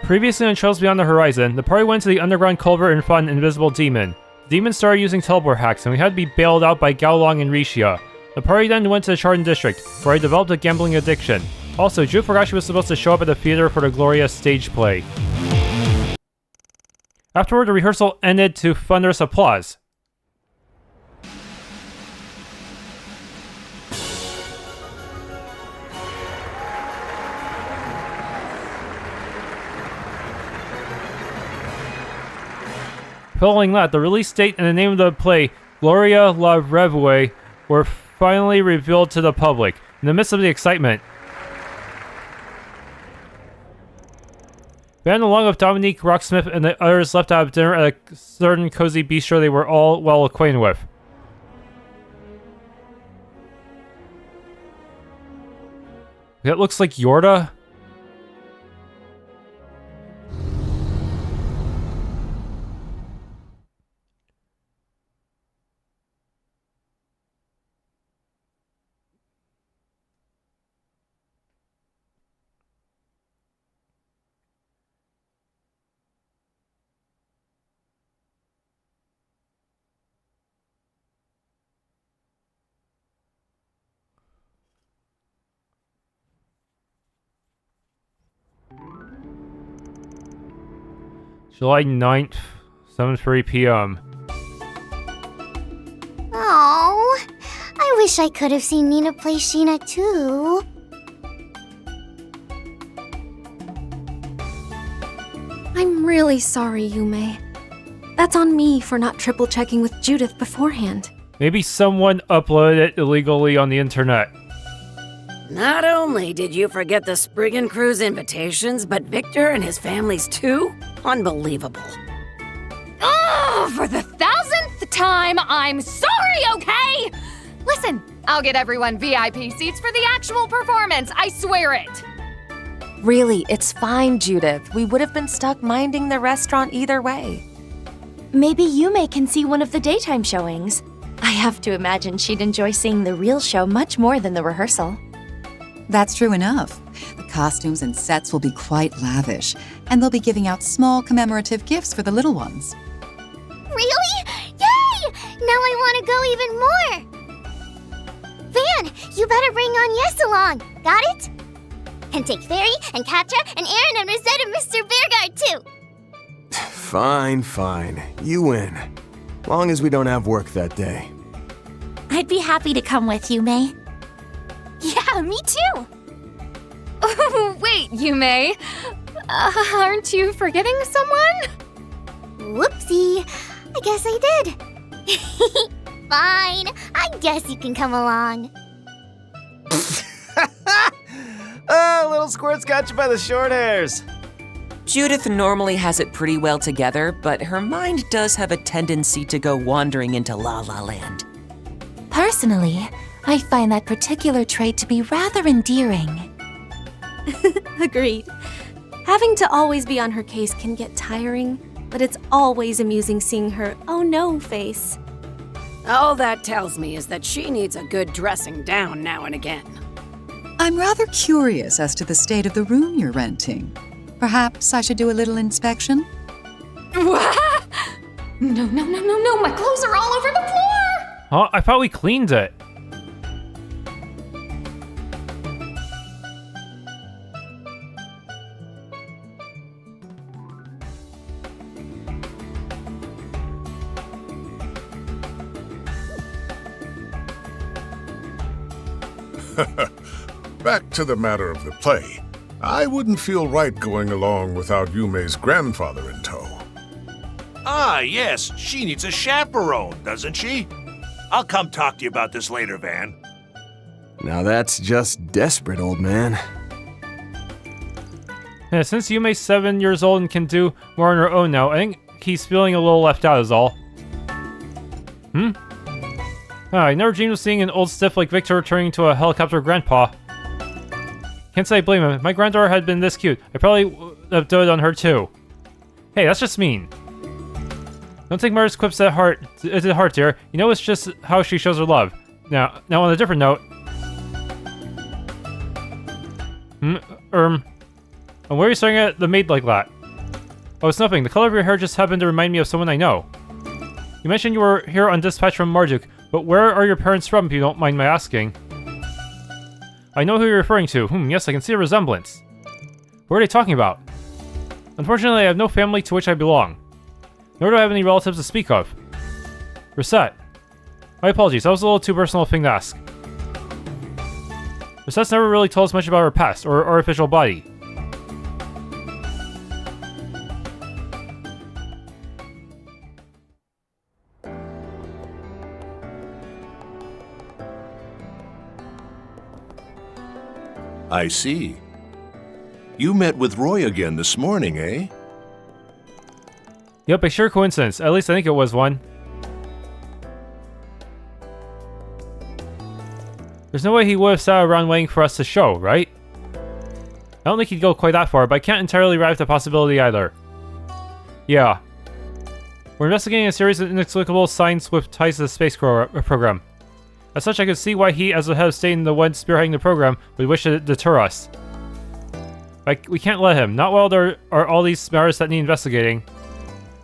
Previously on Trails Beyond the Horizon, the party went to the underground culvert and fought an invisible demon. The demon started using teleport hacks, and we had to be bailed out by Gaolong and Rixia. The party then went to the Chardon District, where I developed a gambling addiction. Also, Ju forgot she was supposed to show up at the theater for the Gloria stage play. Afterward, the rehearsal ended to thunderous applause. Following that, the release date and the name of the play, Gloria la Revue, were finally revealed to the public. In the midst of the excitement, Van, along with Dominique, Rocksmith, and the others left to have dinner at a certain cozy bistro they were all well acquainted with. That looks like Jorda. July 9th, 7:30 p.m. Oh, I wish I could have seen Nina play Sheena too. I'm really sorry, Yume. That's on me for not triple checking with Judith beforehand. Maybe someone uploaded it illegally on the internet. Not only did you forget the Spriggan crew's invitations, but Victor and his families too? Unbelievable. Oh, for the 1000th time, I'm sorry, okay? Listen, I'll get everyone VIP seats for the actual performance, I swear it. Really, it's fine, Judith. We would have been stuck minding the restaurant either way. Maybe Yume can see one of the daytime showings. I have to imagine she'd enjoy seeing the real show much more than the rehearsal. That's true enough. The costumes and sets will be quite lavish, and they'll be giving out small commemorative gifts for the little ones. Really? Yay! Now I want to go even more! Van, you better bring on Yes along, got it? And take Fairy and Katja and Aaron and Rosette and Mr. Bearguard too! Fine. You win. Long as we don't have work that day. I'd be happy to come with you, May. Yeah, me too! Oh, wait, Yume. Aren't you forgetting someone? Whoopsie. I guess I did. Fine. I guess you can come along. Little Squirt's got you by the short hairs. Judith normally has it pretty well together, but her mind does have a tendency to go wandering into La La Land. Personally, I find that particular trait to be rather endearing. Agreed. Having to always be on her case can get tiring, but it's always amusing seeing her oh no face. All that tells me is that she needs a good dressing down now and again. I'm rather curious as to the state of the room you're renting. Perhaps I should do a little inspection? What? No, my clothes are all over the floor! Huh? I thought we cleaned it. Back to the matter of the play. I wouldn't feel right going along without Yume's grandfather in tow. Ah, yes, she needs a chaperone, doesn't she? I'll come talk to you about this later, Van. Now that's just desperate, old man. Yeah, since Yume's 7 years old and can do more on her own now, I think he's feeling a little left out is all. I never dreamed of seeing an old stiff like Victor turning into a helicopter grandpa. Can't say I blame him. If my granddaughter had been this cute, I probably would have doted on her too. Hey, that's just mean. Don't take Murder's quips to heart, dear. You know it's just how she shows her love. Now on a different note. Why are you staring at the maid like that? Oh, it's nothing. The color of your hair just happened to remind me of someone I know. You mentioned you were here on dispatch from Marduk, but where are your parents from, if you don't mind my asking? I know who you're referring to. Yes, I can see a resemblance. What are they talking about? Unfortunately, I have no family to which I belong. Nor do I have any relatives to speak of. Reset. My apologies, that was a little too personal a thing to ask. Reset's never really told us much about her past, or artificial body. I see. You met with Roy again this morning, eh? Yep, a sure coincidence. At least I think it was one. There's no way he would have sat around waiting for us to show, right? I don't think he'd go quite that far, but I can't entirely ride with the possibility either. Yeah. We're investigating a series of inexplicable signs with ties to the space program. As such, I could see why he, as the head of state and the one spearheading the program, would wish to deter us. We can't let him. Not while there are all these matters that need investigating.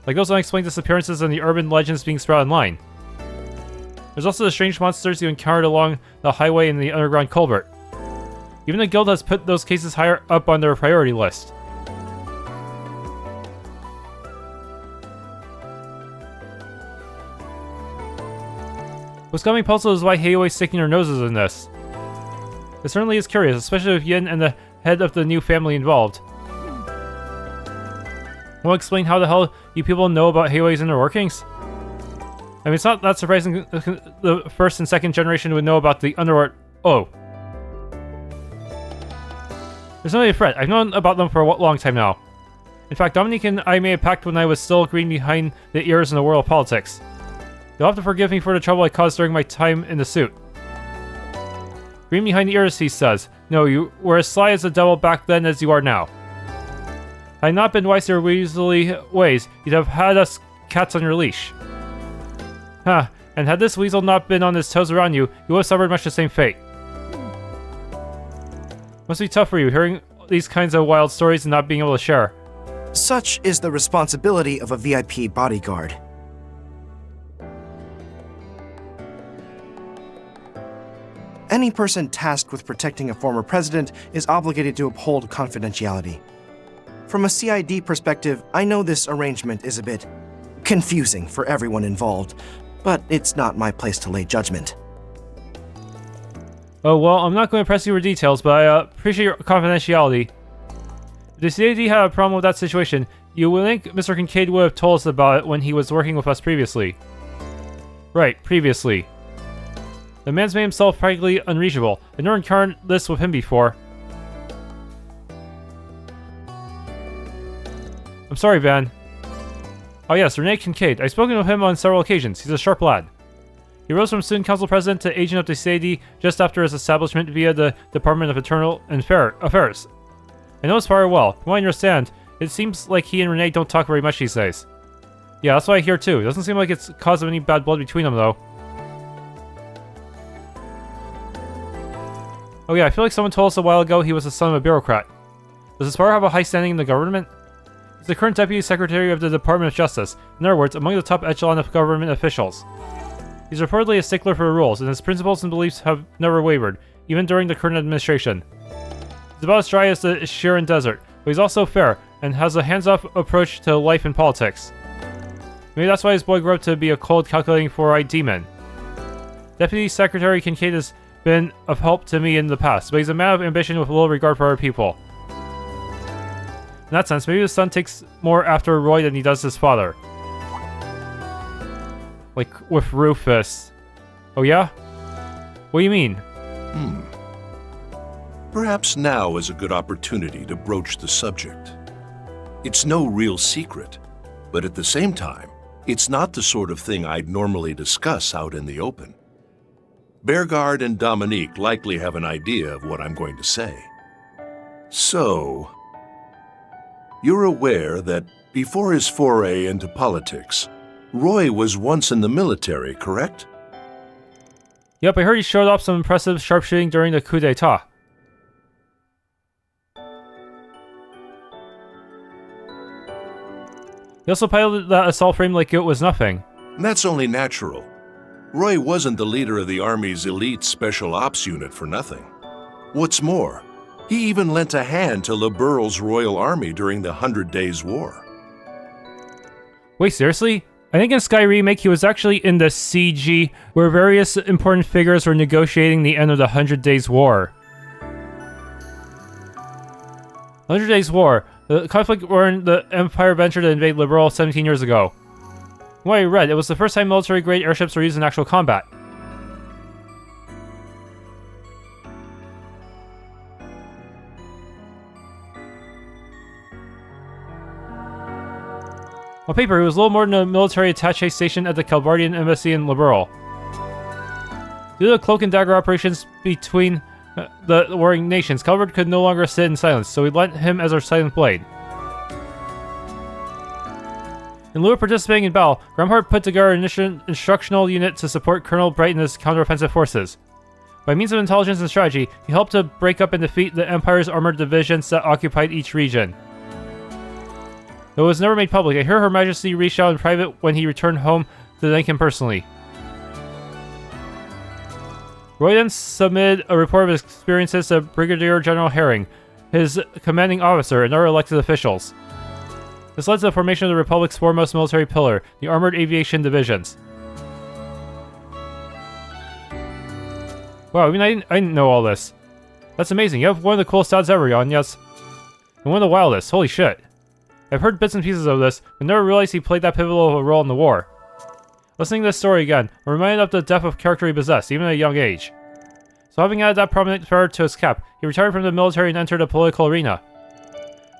Like those unexplained disappearances and the urban legends being spread online. There's also the strange monsters you encountered along the highway in the underground culvert. Even the guild has put those cases higher up on their priority list. What's got me puzzled is why Heioui's sticking her noses in this. It certainly is curious, especially with Yin and the head of the new family involved. Won't explain how the hell you people know about Heioui's inner workings? I mean, it's not that surprising the first and second generation would know about the underworld. Oh. There's no need to fret. I've known about them for a long time now. In fact, Dominique and I made a pact when I was still green behind the ears in the world of politics. You'll have to forgive me for the trouble I caused during my time in the suit. Green behind the ears, he says. No, you were as sly as the devil back then as you are now. Had I not been wise to your weaselly ways, you'd have had us cats on your leash. Huh, and had this weasel not been on his toes around you, you would have suffered much the same fate. Must be tough for you, hearing these kinds of wild stories and not being able to share. Such is the responsibility of a VIP bodyguard. Any person tasked with protecting a former president is obligated to uphold confidentiality. From a CID perspective, I know this arrangement is a bit confusing for everyone involved, but it's not my place to lay judgment. Oh, well, I'm not going to press you with details, but I appreciate your confidentiality. If the CID had a problem with that situation, you would think Mr. Kincaid would have told us about it when he was working with us previously. Right, previously. The man's made himself practically unreachable. I've never encountered this with him before. I'm sorry, Van. Oh yes, Rean Kincaid. I've spoken with him on several occasions. He's a sharp lad. He rose from student council president to agent of the CID just after his establishment via the Department of Internal Affairs. I know his father well. From what I understand, it seems like he and Rean don't talk very much these days. Yeah, that's what I hear too. It doesn't seem like it's caused any bad blood between them though. Oh yeah, I feel like someone told us a while ago he was the son of a bureaucrat. Does his father have a high standing in the government? He's the current Deputy Secretary of the Department of Justice, in other words, among the top echelon of government officials. He's reportedly a stickler for the rules, and his principles and beliefs have never wavered, even during the current administration. He's about as dry as the Shirin Desert, but he's also fair, and has a hands-off approach to life and politics. Maybe that's why his boy grew up to be a cold, calculating, four-eyed demon. Deputy Secretary Kincaid has been of help to me in the past, but he's a man of ambition with little regard for other people. In that sense, maybe his son takes more after Roy than he does his father. Like, with Rufus. Oh yeah? What do you mean? Perhaps now is a good opportunity to broach the subject. It's no real secret, but at the same time, it's not the sort of thing I'd normally discuss out in the open. Beauregard and Dominique likely have an idea of what I'm going to say. So, you're aware that before his foray into politics, Roy was once in the military, correct? Yep, I heard he showed off some impressive sharpshooting during the coup d'etat. He also piloted that assault frame like it was nothing. And that's only natural. Roy wasn't the leader of the Army's elite Special Ops unit for nothing. What's more, he even lent a hand to Liberal's Royal Army during the 100 Days War. Wait, seriously? I think in Sky Remake he was actually in the CG, where various important figures were negotiating the end of the 100 Days War. 100 Days War, the conflict wherein the Empire ventured to invade Liberal 17 years ago. From what I read, it was the first time military-grade airships were used in actual combat. On paper, it was little more than a military attaché station at the Calvardian embassy in Liberal. Due to the cloak and dagger operations between the warring nations, Calvard could no longer sit in silence, so we lent him as our silent blade. In lieu of participating in battle, Gramheart put together an instructional unit to support Colonel Bright and his counteroffensive forces. By means of intelligence and strategy, he helped to break up and defeat the Empire's armored divisions that occupied each region. Though it was never made public, I hear Her Majesty reached out in private when he returned home to thank him personally. Roy then submitted a report of his experiences to Brigadier General Herring, his commanding officer, and other elected officials. This led to the formation of the Republic's foremost military pillar, the Armored Aviation Divisions. Wow, I mean, I didn't know all this. That's amazing. You have one of the coolest stats ever, Jan, yes. And one of the wildest. Holy shit. I've heard bits and pieces of this, but never realized he played that pivotal of a role in the war. Listening to this story again, I'm reminded of the depth of character he possessed, even at a young age. So having added that prominent part to his cap, he retired from the military and entered the political arena.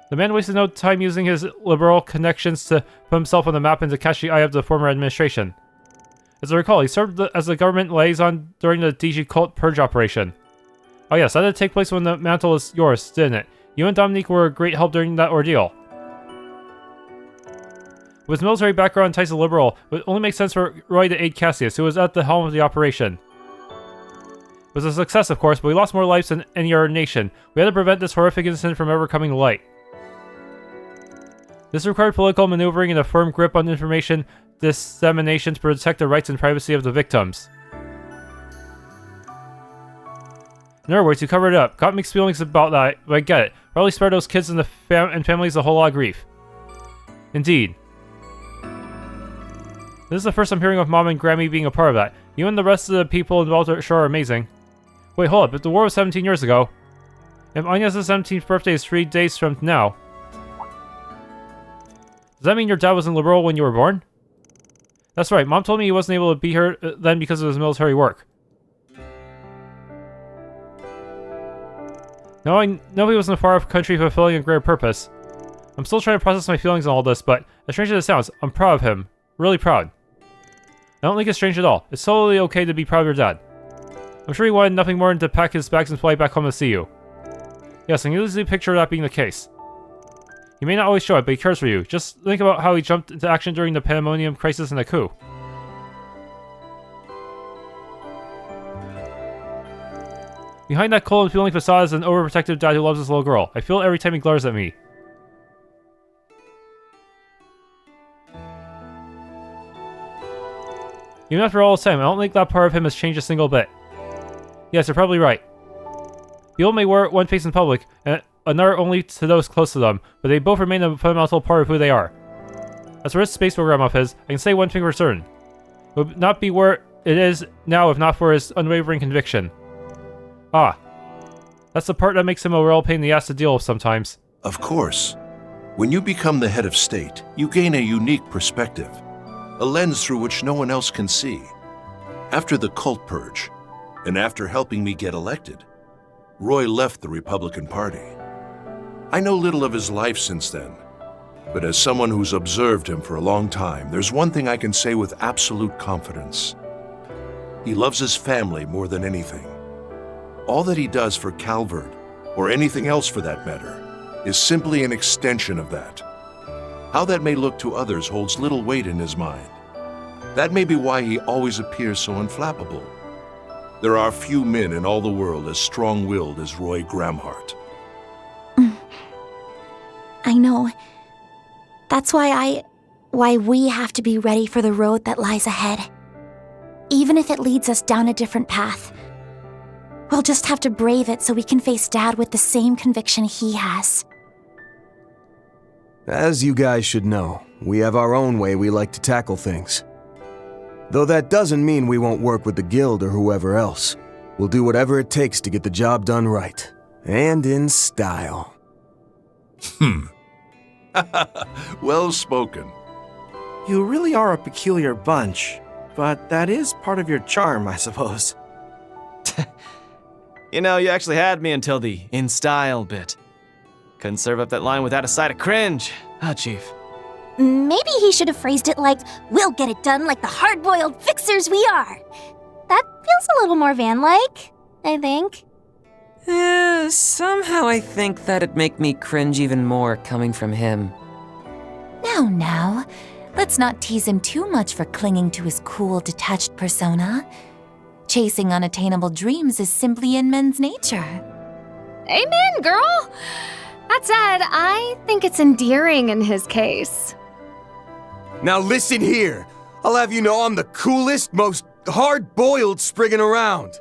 The man wasted no time using his liberal connections to put himself on the map and to catch the eye of the former administration. As I recall, he served as the government liaison during the DG Cult Purge operation. Oh yes, that did take place when the mantle was yours, didn't it? You and Dominique were a great help during that ordeal. With his military background and ties to Liberal, it would only make sense for Roy to aid Cassius, who was at the helm of the operation. It was a success, of course, but we lost more lives than any other nation. We had to prevent this horrific incident from ever coming to light. This required political maneuvering and a firm grip on information dissemination to protect the rights and privacy of the victims. In other words, you covered it up. Got mixed feelings about that, but I get it. Probably spared those kids and the families a whole lot of grief. Indeed. This is the first I'm hearing of Mom and Grammy being a part of that. You and the rest of the people involved are sure amazing. Wait, hold up. If the war was 17 years ago, if Agnes' 17th birthday is 3 days from now, does that mean your dad was in Liberal when you were born? That's right. Mom told me he wasn't able to be here then because of his military work. Now I know he was in a far-off country fulfilling a greater purpose. I'm still trying to process my feelings on all this, but as strange as it sounds, I'm proud of him. Really proud. I don't think it's strange at all. It's totally okay to be proud of your dad. I'm sure he wanted nothing more than to pack his bags and fly back home to see you. Yes, I can easily picture that being the case. He may not always show it, but he cares for you. Just think about how he jumped into action during the Pandemonium crisis and the coup. Behind that cold and feeling facade is an overprotective dad who loves his little girl. I feel it every time he glares at me. Even after all this time, I don't think that part of him has changed a single bit. Yes, you're probably right. People may wear one face in public, and another only to those close to them, but they both remain a fundamental part of who they are. As for this space program of his, I can say one thing for certain. It would not be where it is now if not for his unwavering conviction. Ah. That's the part that makes him a real pain in the ass to deal with sometimes. Of course. When you become the head of state, you gain a unique perspective. A lens through which no one else can see. After the cult purge, and after helping me get elected, Roy left the Republican Party. I know little of his life since then, but as someone who's observed him for a long time, there's one thing I can say with absolute confidence. He loves his family more than anything. All that he does for Calvard, or anything else for that matter, is simply an extension of that. How that may look to others holds little weight in his mind. That may be why he always appears so unflappable. There are few men in all the world as strong-willed as Roy Gramheart. I know. That's why why we have to be ready for the road that lies ahead. Even if it leads us down a different path. We'll just have to brave it so we can face Dad with the same conviction he has. As you guys should know, we have our own way we like to tackle things. Though that doesn't mean we won't work with the guild or whoever else. We'll do whatever it takes to get the job done right. And in style. Well spoken. You really are a peculiar bunch, but that is part of your charm, I suppose. You know, you actually had me until the in style bit. Couldn't serve up that line without a side of cringe. Ah, Chief. Maybe he should have phrased it like, we'll get it done like the hard-boiled fixers we are. That feels a little more Van-like, I think. Somehow I think that'd make me cringe even more coming from him. Now, let's not tease him too much for clinging to his cool, detached persona. Chasing unattainable dreams is simply in men's nature. Amen, girl! That said, I think it's endearing in his case. Now listen here. I'll have you know I'm the coolest, most hard-boiled Spriggan around.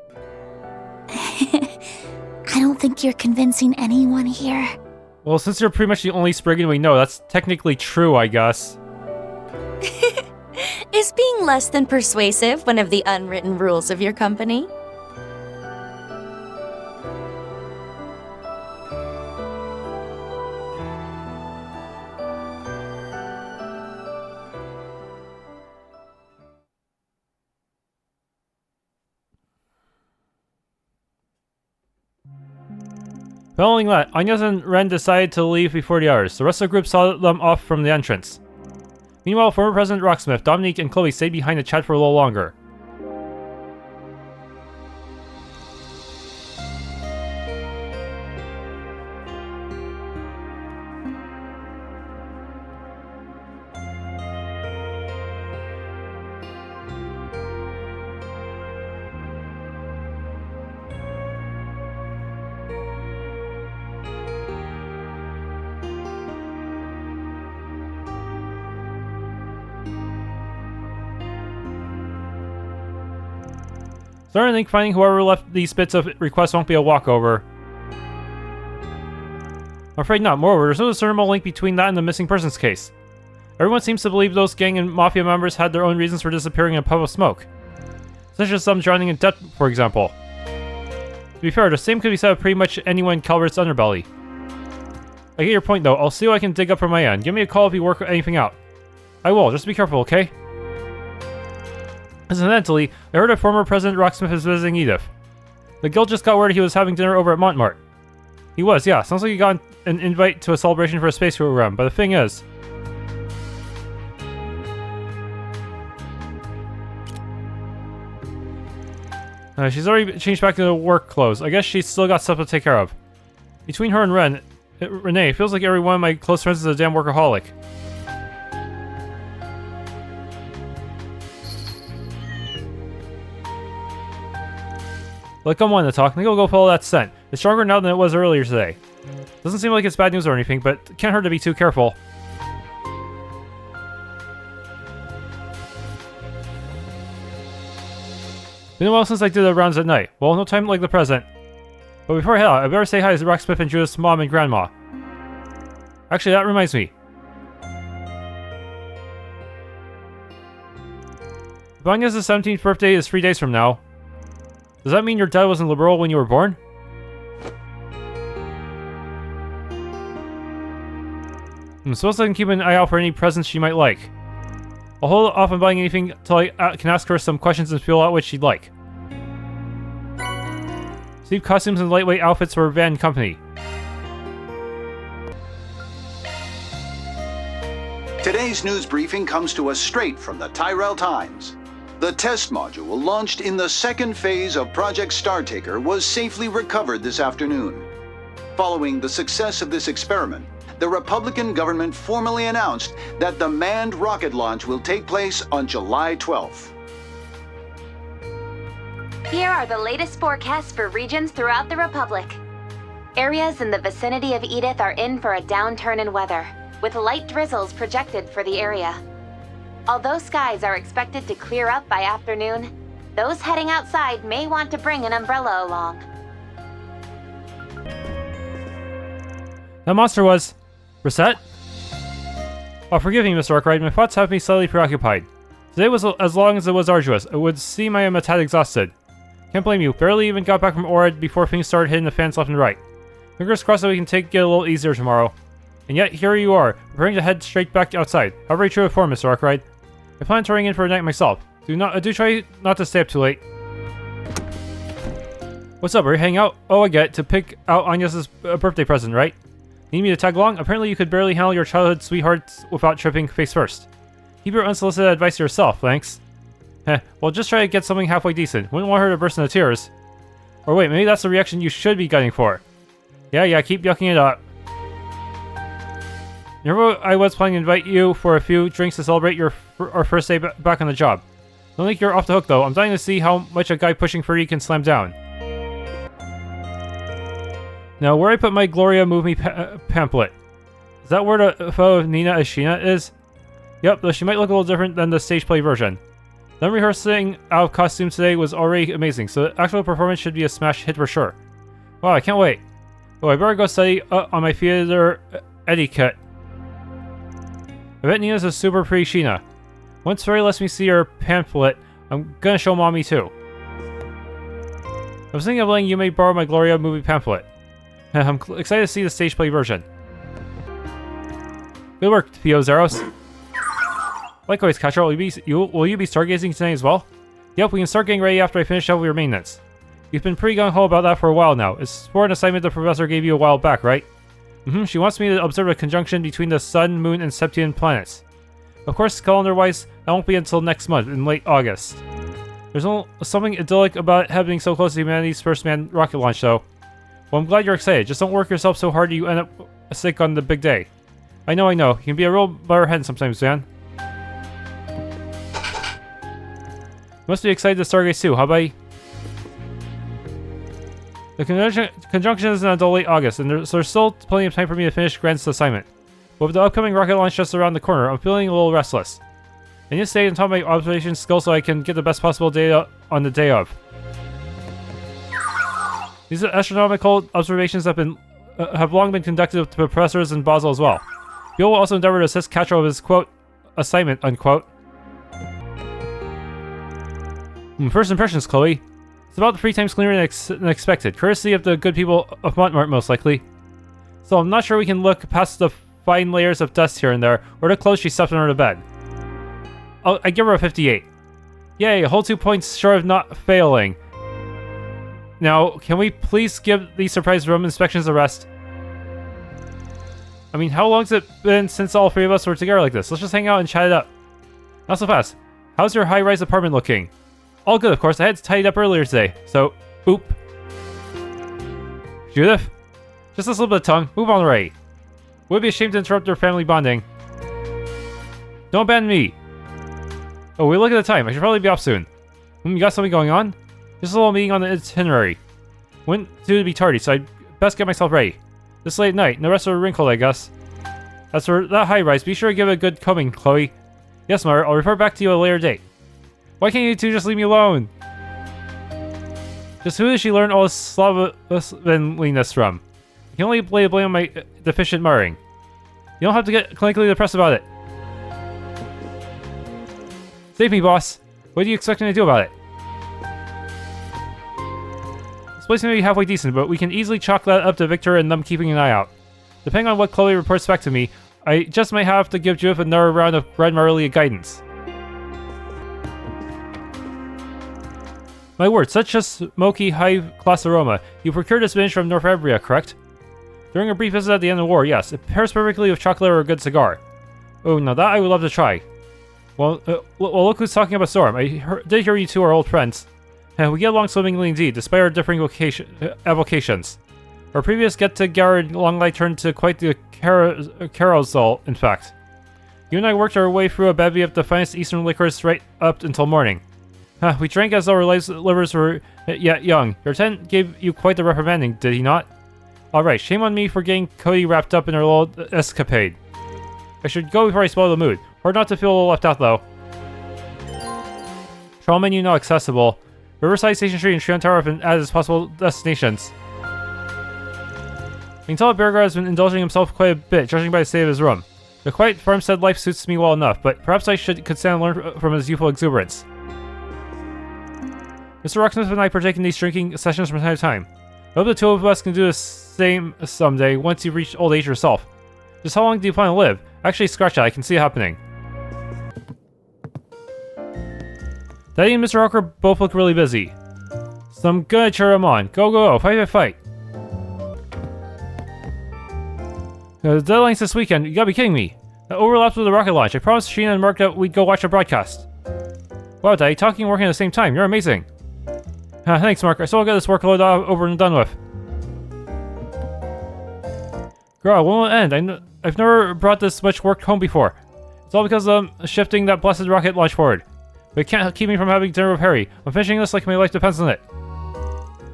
I don't think you're convincing anyone here. Well, since you're pretty much the only Spriggan we know, that's technically true, I guess. Is being less than persuasive one of the unwritten rules of your company? Following that, Agnes and Rean decided to leave before the others. The rest of the group saw them off from the entrance. Meanwhile, former President Rocksmith, Dominique, and Chloe stayed behind to chat for a little longer. Starting to think finding whoever left these bits of requests won't be a walkover. I'm afraid not. Moreover, there's no discernible link between that and the missing persons case. Everyone seems to believe those gang and mafia members had their own reasons for disappearing in a puff of smoke. Such as some drowning in debt, for example. To be fair, the same could be said of pretty much anyone in Calvard's underbelly. I get your point though. I'll see what I can dig up from my end. Give me a call if you work anything out. I will. Just be careful, okay? Incidentally, I heard that former President Rocksmith is visiting Edith. The guild just got word he was having dinner over at Montmartre. He was, yeah. Sounds like he got an invite to a celebration for a space program, but the thing is... she's already changed back into work clothes. I guess she's still got stuff to take care of. Between her and Renee, it feels like every one of my close friends is a damn workaholic. Like I'm wanting to talk, I think I'll go follow that scent. It's stronger now than it was earlier today. Doesn't seem like it's bad news or anything, but it can't hurt to be too careful. Been a while since I did the rounds at night. Well, no time like the present. But before I head out, I better say hi to Rocksmith and Judith's mom and grandma. Actually, that reminds me. If Agnes' 17th birthday is 3 days from now, does that mean your dad wasn't liberal when you were born? I suppose I can keep an eye out for any presents she might like. I'll hold off on buying anything till I can ask her some questions and feel out what she'd like. Save costumes and lightweight outfits for Van Company. Today's news briefing comes to us straight from the Tyrell Times. The test module launched in the second phase of Project Startaker was safely recovered this afternoon. Following the success of this experiment, the Republican government formally announced that the manned rocket launch will take place on July 12th. Here are the latest forecasts for regions throughout the Republic. Areas in the vicinity of Edith are in for a downturn in weather, with light drizzles projected for the area. Although skies are expected to clear up by afternoon, those heading outside may want to bring an umbrella along. That monster was... Reset? Oh, forgive me, Mr. Arkride. My thoughts have me slightly preoccupied. Today was as long as it was arduous. It would seem I am a tad exhausted. Can't blame you. Barely even got back from Ouroboros before things started hitting the fans left and right. Fingers crossed that we can get a little easier tomorrow. And yet, here you are, preparing to head straight back outside. How very true of form, Mr. Arkride. I plan on touring in for a night myself. Do try not to stay up too late. What's up? Are you hanging out? Oh, I get it. To pick out Agnes' birthday present, right? Need me to tag along? Apparently you could barely handle your childhood sweethearts without tripping face first. Keep your unsolicited advice to yourself, thanks. Well, just try to get something halfway decent. Wouldn't want her to burst into tears. Or wait, maybe that's the reaction you should be gunning for. Yeah, keep yucking it up. Remember I was planning to invite you for a few drinks to celebrate our first day back on the job. Don't think you're off the hook though. I'm dying to see how much a guy pushing 30 can slam down. Now, where I put my Gloria movie pamphlet? Is that where the photo of Nina Ashina is? Yep, though she might look a little different than the stage play version. Them rehearsing out of costume today was already amazing, so the actual performance should be a smash hit for sure. Wow, I can't wait. Oh, I better go study on my theater etiquette. I bet Nina's a super pretty Sheena. Once Tori lets me see her pamphlet, I'm gonna show Mommy too. I was thinking of letting Yume borrow my Gloria movie pamphlet. I'm excited to see the stage play version. Good work, Theo Zeros. Likewise, Catcher, will you be stargazing tonight as well? Yep, we can start getting ready after I finish up with your maintenance. You've been pretty gung-ho about that for a while now. It's for an assignment the professor gave you a while back, right? She wants me to observe a conjunction between the Sun, Moon, and Sept-Terrion planets. Of course, calendar-wise, that won't be until next month, in late August. There's something idyllic about it happening so close to humanity's first manned rocket launch, though. Well, I'm glad you're excited. Just don't work yourself so hard you end up sick on the big day. I know. You can be a real butterhead sometimes, man. Must be excited to stargaze too, huh, buddy? The conjunction is until late August, and there's still plenty of time for me to finish Grant's assignment. But with the upcoming rocket launch just around the corner, I'm feeling a little restless. I need to stay on top of my observation skills so I can get the best possible data on the day of. These astronomical observations have long been conducted with professors in Basel as well. Bill will also endeavor to assist Catcher with his, quote, assignment, unquote. First impressions, Chloe. It's about 3 times cleaner than expected, courtesy of the good people of Montmartre, most likely. So I'm not sure we can look past the fine layers of dust here and there, or the clothes she stuffed under the bed. I give her a 58. Yay, a whole 2 points short of not failing. Now, can we please give these surprise room inspections a rest? I mean, how long's it been since all 3 of us were together like this? Let's just hang out and chat it up. Not so fast. How's your high-rise apartment looking? All good, of course. I had to tidy it up earlier today, so... Oop. Judith? Just a little bit of tongue. Move on already. Would be ashamed to interrupt their family bonding. Don't abandon me. Oh, we look at the time. I should probably be off soon. You got something going on? Just a little meeting on the itinerary. Wouldn't do to be tardy, so I'd best get myself ready. This late night, no rest are wrinkled, I guess. As for that high-rise, be sure to give it a good combing, Chloe. Yes, Mother, I'll report back to you at a later date. Why can't you two just leave me alone? Just who did she learn all this slovenliness from? I can only lay the blame on my deficient mothering. You don't have to get clinically depressed about it. Save me, boss. What do you expect me to do about it? This place may be halfway decent, but we can easily chalk that up to Victor and them keeping an eye out. Depending on what Chloe reports back to me, I just might have to give Judith another round of grandmotherly guidance. My word, such a smoky, high-class aroma. You procured this spinach from Northumbria, correct? During a brief visit at the end of the war, yes. It pairs perfectly with chocolate or a good cigar. Oh, now that I would love to try. Well, look who's talking about Storm. I did hear you two are old friends. We get along swimmingly indeed, despite our differing avocations. Our previous get-together in Long Light turned to quite the carousel, in fact. You and I worked our way through a bevy of the finest Eastern liquors right up until morning. We drank as though our livers were yet young. Your lieutenant gave you quite the reprimanding, did he not? Alright, shame on me for getting Cody wrapped up in our little escapade. I should go before I spoil the mood. Hard not to feel a little left out, though. Travel menu now accessible. Riverside, Station Street, and Shrine Tower have been added as possible destinations. I can tell that Beauregard has been indulging himself quite a bit, judging by the state of his room. The quiet farmstead life suits me well enough, but perhaps I could stand and learn from his youthful exuberance. Mr. Rocksmith and I partake in these drinking sessions from time to time. I hope the two of us can do the same someday once you reach old age yourself. Just how long do you plan to live? Actually, scratch that, I can see it happening. Daddy and Mr. Rocker both look really busy. So I'm gonna cheer them on. Go, go, go, fight, fight, fight. The deadline's this weekend, you gotta be kidding me. That overlaps with the rocket launch. I promised Sheena and Mark that we'd go watch a broadcast. Wow, Daddy, talking and working at the same time, you're amazing. Thanks, Mark, I still got this workload over and done with. Girl, when will it end? I've never brought this much work home before. It's all because of shifting that blessed rocket launch forward. But it can't keep me from having dinner with Harry. I'm finishing this like my life depends on it.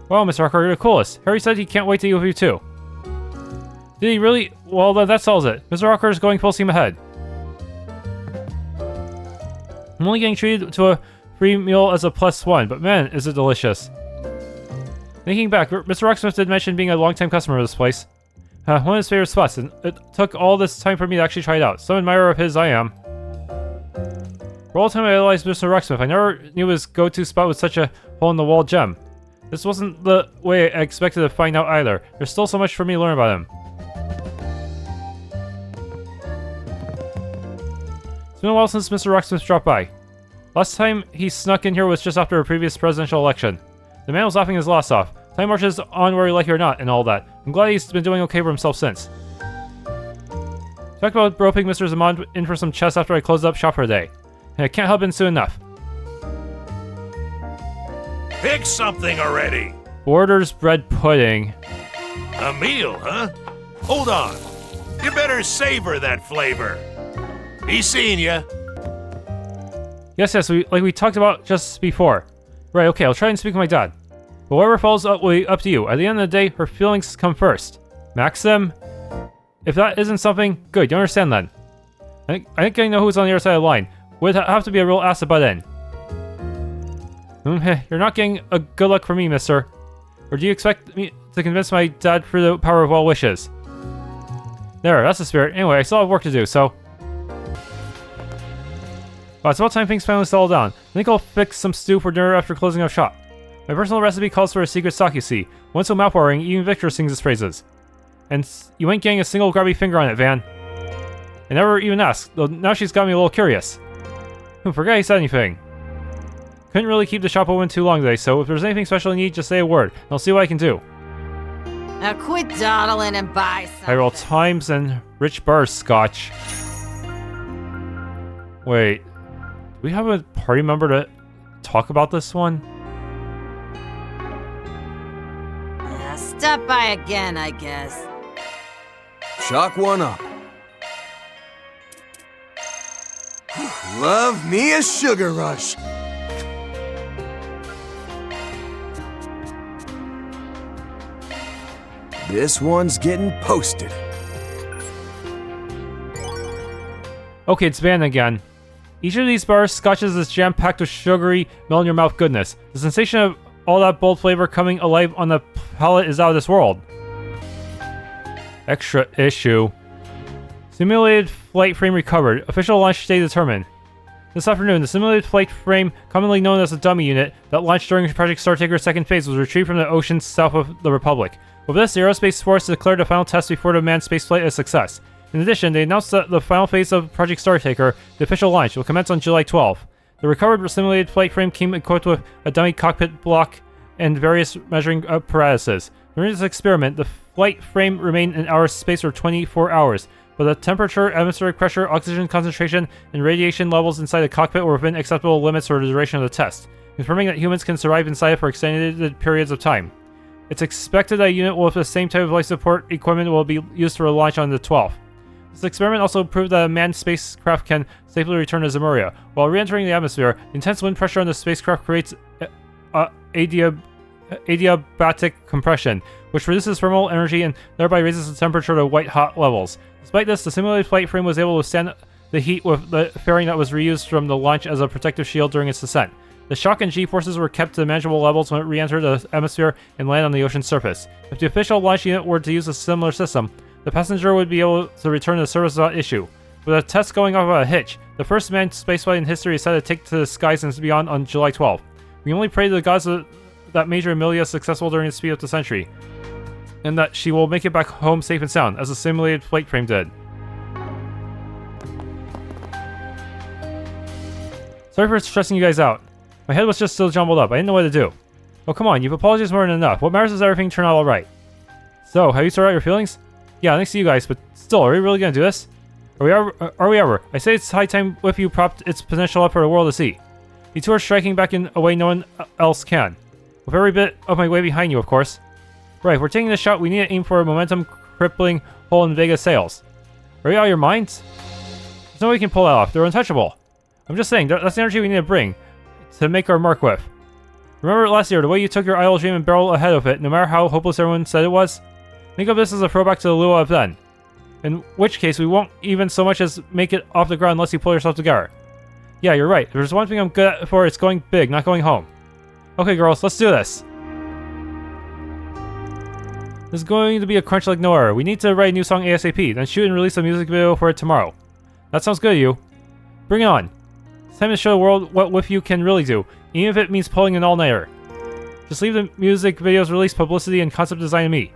Wow, Mr. Harker, you're the coolest. Harry said he can't wait to eat with you too. Did he really? Well, then that solves it. Mr. Harker is going full steam ahead. I'm only getting treated to a free meal as a +1, but man, is it delicious. Thinking back, Mr. Rocksmith did mention being a long-time customer of this place. One of his favorite spots, and it took all this time for me to actually try it out. Some admirer of his I am. For all the time I idolized Mr. Rocksmith, I never knew his go-to spot was such a hole-in-the-wall gem. This wasn't the way I expected to find out either. There's still so much for me to learn about him. It's been a while since Mr. Rocksmith dropped by. Last time he snuck in here was just after a previous presidential election. The man was laughing his loss off. Time marches on whether you like it or not, and all that. I'm glad he's been doing okay for himself since. Talked about roping Mr. Zamond in for some chess after I closed up shop for a day. And it can't have been soon enough. Pick something already! Borders bread pudding. A meal, huh? Hold on. You better savor that flavor. Be seeing ya. Yes, like we talked about just before. Right, okay, I'll try and speak with my dad. But whatever falls up will be up to you. At the end of the day, her feelings come first. Maxim? If that isn't something, good, you understand then. I think I know who's on the other side of the line. Would have to be a real ass to butt in. You're not getting a good luck from me, mister. Or do you expect me to convince my dad through the power of well wishes? There, that's the spirit. Anyway, I still have work to do, so... Well, it's about time things finally settle down. I think I'll fix some stew for dinner after closing up shop. My personal recipe calls for a secret stock, you see. One so mouth-watering, even Victor sings his phrases. And you ain't getting a single grubby finger on it, Van. I never even asked, though now she's got me a little curious. Forget I said anything. Couldn't really keep the shop open too long today, so if there's anything special you need, just say a word, and I'll see what I can do. Now quit dawdling and buy something. Tyrell Times and Rich Burr's Scotch. Wait, do we have a party member to talk about this one? Stop by again, I guess. Chalk one up. Love me a sugar rush. This one's getting posted. Okay, it's Van again. Each of these bars scotches is jam-packed with sugary, melt-in-your-mouth goodness. The sensation of all that bold flavor coming alive on the palate is out of this world. Extra issue. Simulated flight frame recovered. Official launch date determined. This afternoon, the simulated flight frame, commonly known as a dummy unit, that launched during Project Startaker's second phase was retrieved from the oceans south of the Republic. With this, the Aerospace Force declared the final test before the manned spaceflight a success. In addition, they announced that the final phase of Project Startaker, the official launch, will commence on July 12th. The recovered simulated flight frame came equipped with a dummy cockpit block and various measuring apparatuses. During this experiment, the flight frame remained in outer space for 24 hours, but the temperature, atmospheric pressure, oxygen concentration, and radiation levels inside the cockpit were within acceptable limits for the duration of the test, confirming that humans can survive inside it for extended periods of time. It's expected that a unit with the same type of life support equipment will be used for a launch on the 12th. This experiment also proved that a manned spacecraft can safely return to Zemuria. While re-entering the atmosphere, the intense wind pressure on the spacecraft creates adiabatic compression, which reduces thermal energy and thereby raises the temperature to white-hot levels. Despite this, the simulated flight frame was able to withstand the heat with the fairing that was reused from the launch as a protective shield during its descent. The shock and G-forces were kept to manageable levels when it re-entered the atmosphere and landed on the ocean's surface. If the official launch unit were to use a similar system, the passenger would be able to return to the surface without issue. With a test going off without a hitch, the first manned spaceflight in history is set to take to the skies and beyond on July 12th. We only pray to the gods that Major Amelia is successful during the speed of the century, and that she will make it back home safe and sound, as the simulated flight frame did. Sorry for stressing you guys out. My head was just still jumbled up. I didn't know what to do. Oh, come on, you've apologized more than enough. What matters is everything turned out alright. So, have you sorted out your feelings? Yeah, thanks to you guys, but still, are we really gonna do this? Are we ever? I say it's high time with you propped its potential up for the world to see. You two are striking back in a way no one else can. With every bit of my way behind you, of course. Right, if we're taking this shot, we need to aim for a momentum-crippling hole in Vega's sails. Are you out of your minds? There's no way we can pull that off. They're untouchable. I'm just saying, that's the energy we need to bring to make our mark with. Remember last year, the way you took your idle dream and barreled ahead of it, no matter how hopeless everyone said it was? Think of this as a throwback to the Lua of then. In which case, we won't even so much as make it off the ground unless you pull yourself together. Yeah, you're right. If there's one thing I'm good at for, it's going big, not going home. Okay, girls, let's do this. This is going to be a crunch like no other. We need to write a new song ASAP, then shoot and release a music video for it tomorrow. That sounds good to you. Bring it on. It's time to show the world what With You can really do, even if it means pulling an all-nighter. Just leave the music video's release, publicity, and concept design to me.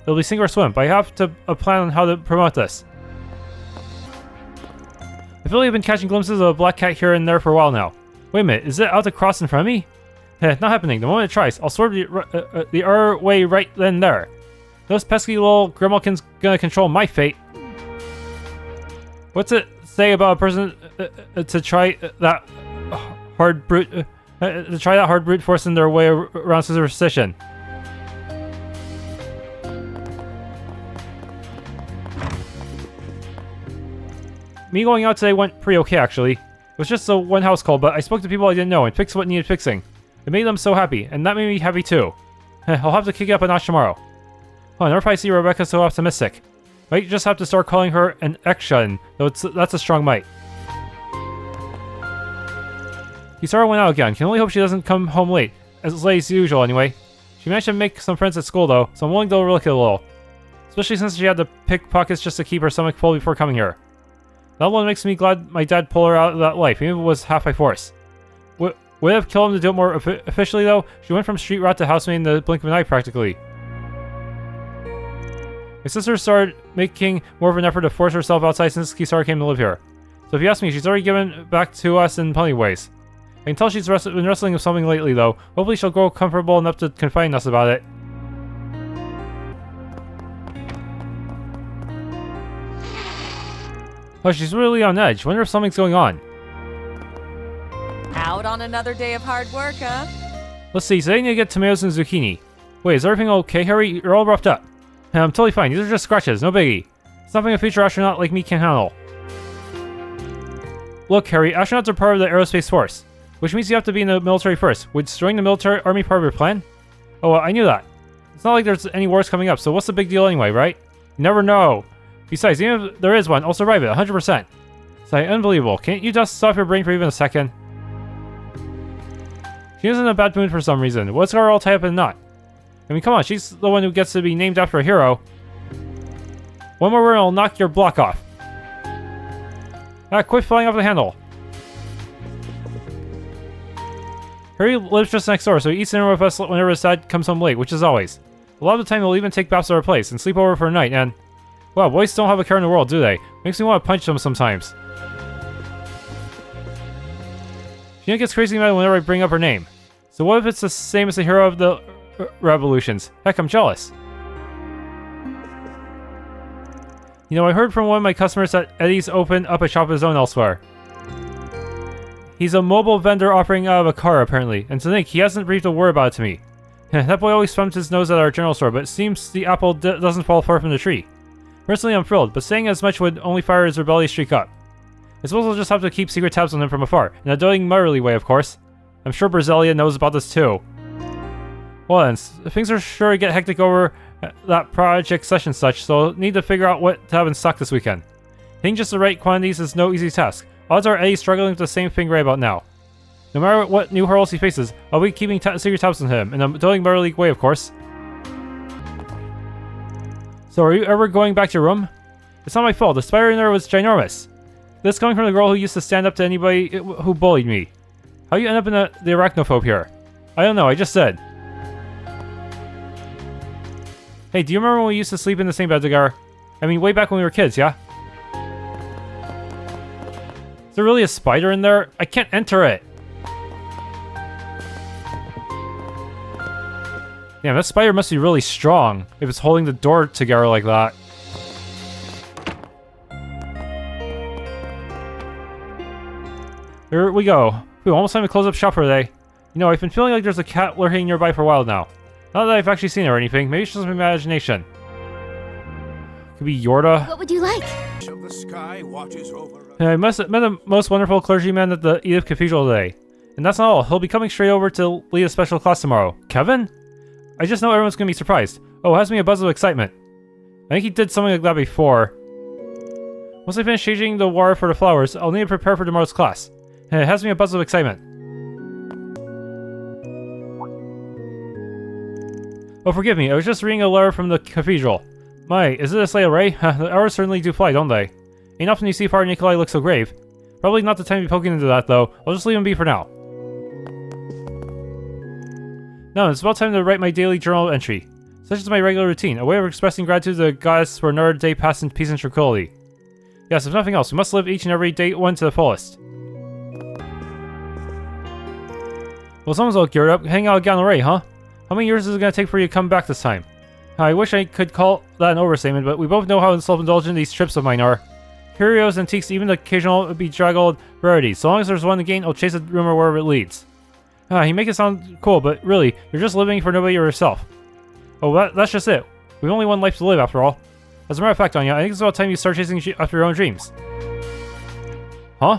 It'll be sink or swim, but I have to plan on how to promote this. I feel like I've been catching glimpses of a black cat here and there for a while now. Wait a minute, is it out to cross in front of me? Not happening. The moment it tries, I'll swerve the R way right then there. Those pesky little Grimalkin's gonna control my fate. What's it say about a person to try that hard brute forcing their way around superstition? Me going out today went pretty okay, actually. It was just a one house call, but I spoke to people I didn't know and fixed what needed fixing. It made them so happy, and that made me happy too. I'll have to kick it up a notch tomorrow. Oh, I never probably see Rebecca so optimistic. Might just have to start calling her an Ex-shun, though that's a strong might. Kisara went out again. Can only hope she doesn't come home late, as late as usual anyway. She managed to make some friends at school though, so I'm willing to overlook it a little. Especially since she had to pick pockets just to keep her stomach full before coming here. That one makes me glad my dad pulled her out of that life, even if it was half by force. Would it have killed him to do it more officially though? She went from street rat to housemaid in the blink of an eye practically. My sister started making more of an effort to force herself outside since Kisara came to live here. So if you ask me, she's already given back to us in plenty of ways. I can tell she's been wrestling with something lately though. Hopefully she'll grow comfortable enough to confide in us about it. Oh, she's really on edge. Wonder if something's going on. Out on another day of hard work, huh? Let's see, so I need to get tomatoes and zucchini. Wait, is everything okay, Harry? You're all roughed up. I'm totally fine. These are just scratches, no biggie. Something a future astronaut like me can handle. Look, Harry, astronauts are part of the aerospace force, which means you have to be in the military first. Would joining the military army part of your plan? Oh, well, I knew that. It's not like there's any wars coming up, so what's the big deal anyway, right? You never know. Besides, even if there is one, I'll survive it, 100%. It's like, unbelievable. Can't you dust off your brain for even a second? She is in a bad mood for some reason. What's her all tied up in a knot? I mean, come on, she's the one who gets to be named after a hero. One more word and I'll knock your block off. Ah, quit flying off the handle. Harry lives just next door, so he eats dinner with us whenever his dad comes home late, which is always. A lot of the time he'll even take baths at our place and sleep over for a night, and... wow, boys don't have a care in the world, do they? Makes me want to punch them sometimes. She gets crazy mad whenever I bring up her name. So what if it's the same as the hero of the revolutions? Heck, I'm jealous. You know, I heard from one of my customers that Eddie's opened up a shop of his own elsewhere. He's a mobile vendor operating out of a car, apparently, and to think, he hasn't breathed a word about it to me. That boy always thumbs his nose at our general store, but it seems the apple doesn't fall far from the tree. Personally, I'm thrilled, but saying as much would only fire his rebellious streak up. I suppose I'll just have to keep secret tabs on him from afar, in a doting motherly way, of course. I'm sure Berzelia knows about this too. Well then, things are sure to get hectic over that project such and such, so I'll need to figure out what to have in stock this weekend. Hitting just the right quantities is no easy task. Odds are Eddie's struggling with the same thing right about now. No matter what new hurdles he faces, I'll be keeping secret tabs on him, in a doting brotherly way, of course. So are you ever going back to your room? It's not my fault, the spider in there was ginormous. This coming from the girl who used to stand up to anybody who bullied me. How you end up in the arachnophobe here? I don't know, I just said. Hey, do you remember when we used to sleep in the same bed together? I mean, way back when we were kids, yeah? Is there really a spider in there? I can't enter it. Damn, that spider must be really strong if it's holding the door together like that. Here we go. Ooh, almost time to close up shop for today. You know, I've been feeling like there's a cat lurking nearby for a while now. Not that I've actually seen it or anything, maybe it's just my imagination. Could be Jorda. What would you like? The sky watches over. I met the most wonderful clergyman at the Edith Cathedral today. And that's not all, he'll be coming straight over to lead a special class tomorrow. Kevin? I just know everyone's gonna be surprised. Oh, it has me a buzz of excitement. I think he did something like that before. Once I finish changing the water for the flowers, I'll need to prepare for tomorrow's class. And it has me a buzz of excitement. Oh, forgive me, I was just reading a letter from the cathedral. My, is it a sleigh array? The hours certainly do fly, don't they? Ain't often you see Father Nikolai look so grave. Probably not the time to be poking into that, though. I'll just leave him be for now. Now, it's about time to write my daily journal entry. Such is my regular routine, a way of expressing gratitude to the goddess for another day passed in peace and tranquility. Yes, if nothing else, we must live each and every day one to the fullest. Well, someone's all geared up. Hang out again already, huh? How many years is it gonna take for you to come back this time? I wish I could call that an overstatement, but we both know how self-indulgent these trips of mine are. Curios, antiques, even the occasional bedraggled rarities. So long as there's one to gain, I'll chase a rumor wherever it leads. You make it sound cool, but really, you're just living for nobody or yourself. Oh, that's just it. We've only one life to live, after all. As a matter of fact, Anya, I think it's about time you start chasing after your own dreams. Huh?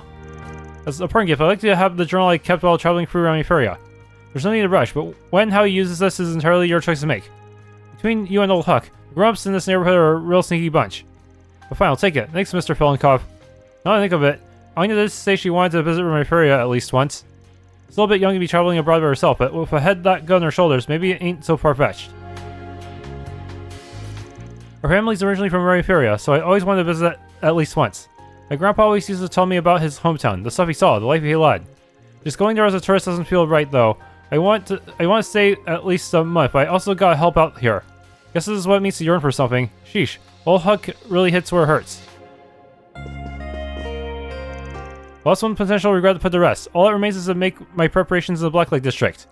As a parting gift, I'd like to have the journal I kept while traveling through Ramiferia. There's no need to rush, but when and how he uses this is entirely your choice to make. Between you and old Huck, the grown-ups in this neighborhood are a real sneaky bunch. But fine, I'll take it. Thanks, Mr. Falcom. Now that I think of it, Anya did say she wanted to visit Ramiferia at least once. Still a bit young to be traveling abroad by herself, but with a head that good on her shoulders, maybe it ain't so far-fetched. Her family's originally from Ramiferia, so I always wanted to visit at least once. My grandpa always used to tell me about his hometown, the stuff he saw, the life he led. Just going there as a tourist doesn't feel right, though. I want to stay at least a month, but I also gotta help out here. Guess this is what it means to yearn for something. Sheesh, old Huck really hits where it hurts. Well, that's one potential regret to put to rest. All that remains is to make my preparations in the Blacklight District.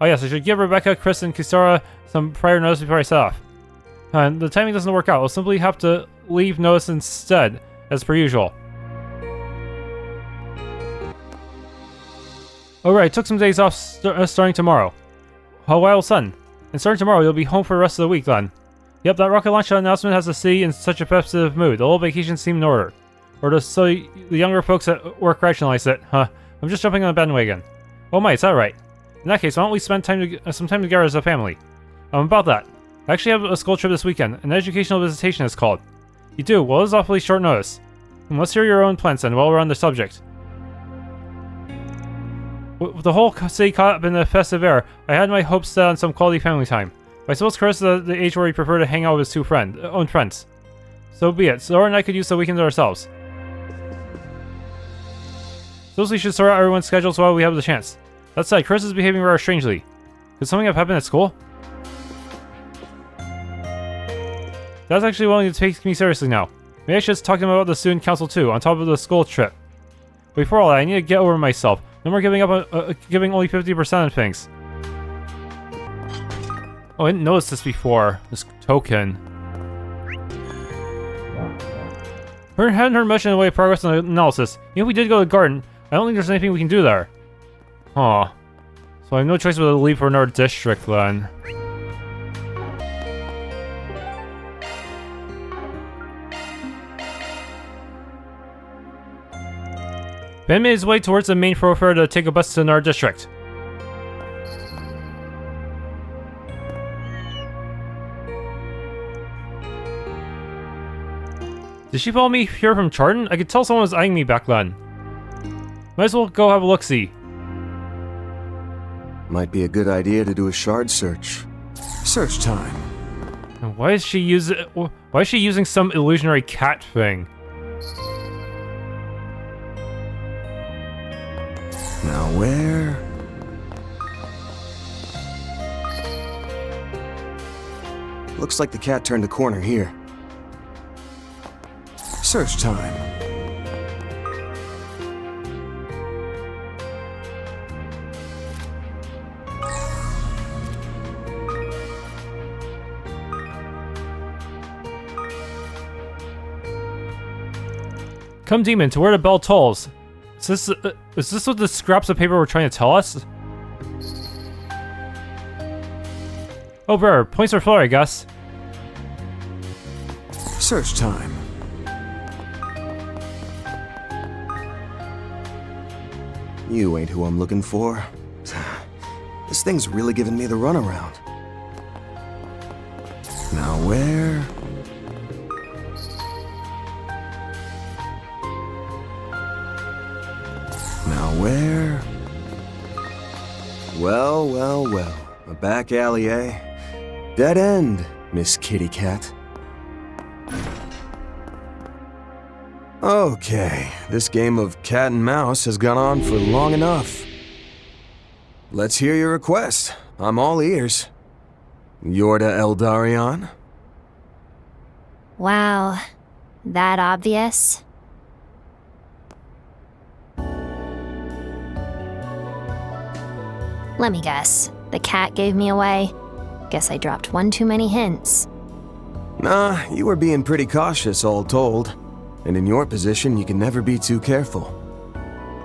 Oh yes, I should give Rebecca, Chris, and Kisara some prior notice before I set off. And the timing doesn't work out. I'll simply have to leave notice instead, as per usual. Alright, took some days off starting tomorrow. Oh wow, son. And starting tomorrow, you'll be home for the rest of the week then. Yep, that rocket launch announcement has the city in such a festive mood. The whole vacation seemed in order. Or so the younger folks at work rationalize it. Huh, I'm just jumping on the bandwagon. Oh my, is that right? In that case, why don't we spend some time together as a family? About that. I actually have a school trip this weekend. An educational visitation is called. You do? Well, it's awfully short notice. Let's hear your own plans then while we're on the subject. With the whole city caught up in the festive air, I had my hopes set on some quality family time. But I suppose Chris is at the age where he preferred to hang out with his own friends. So be it. Zora and I could use the weekend to ourselves. Suppose we should sort out everyone's schedules while we have the chance. That said, Chris is behaving rather strangely. Could something have happened at school? That's actually willing to take me seriously now. Maybe I should just talk to him about the student council too, on top of the school trip. But before all that, I need to get over myself. No more giving only 50% on things. Oh, I didn't notice this before. This token. We hadn't heard much in the way of progress on the analysis. Even if we did go to the garden, I don't think there's anything we can do there. Huh. So I have no choice but to leave for another district then. Ben made his way towards the main thoroughfare to take a bus to another district. Did she follow me here from Charton? I could tell someone was eyeing me back then. Might as well go have a look-see. Might be a good idea to do a shard search. Search time. And why is she using some illusionary cat thing? Now where? Looks like the cat turned the corner here. Search time. Come demon to where the bell tolls. Is this what the scraps of paper were trying to tell us? Oh, bro, points are floor, I guess. Search time. You ain't who I'm looking for. This thing's really giving me the runaround. Now where? Now where? Well, well, well. A back alley, eh? Dead end, Miss Kitty Cat. Okay, this game of cat and mouse has gone on for long enough. Let's hear your request. I'm all ears. Jorda Eldarion? Wow, that obvious? Let me guess. The cat gave me away. Guess I dropped one too many hints. Nah, you were being pretty cautious, all told. And in your position, you can never be too careful.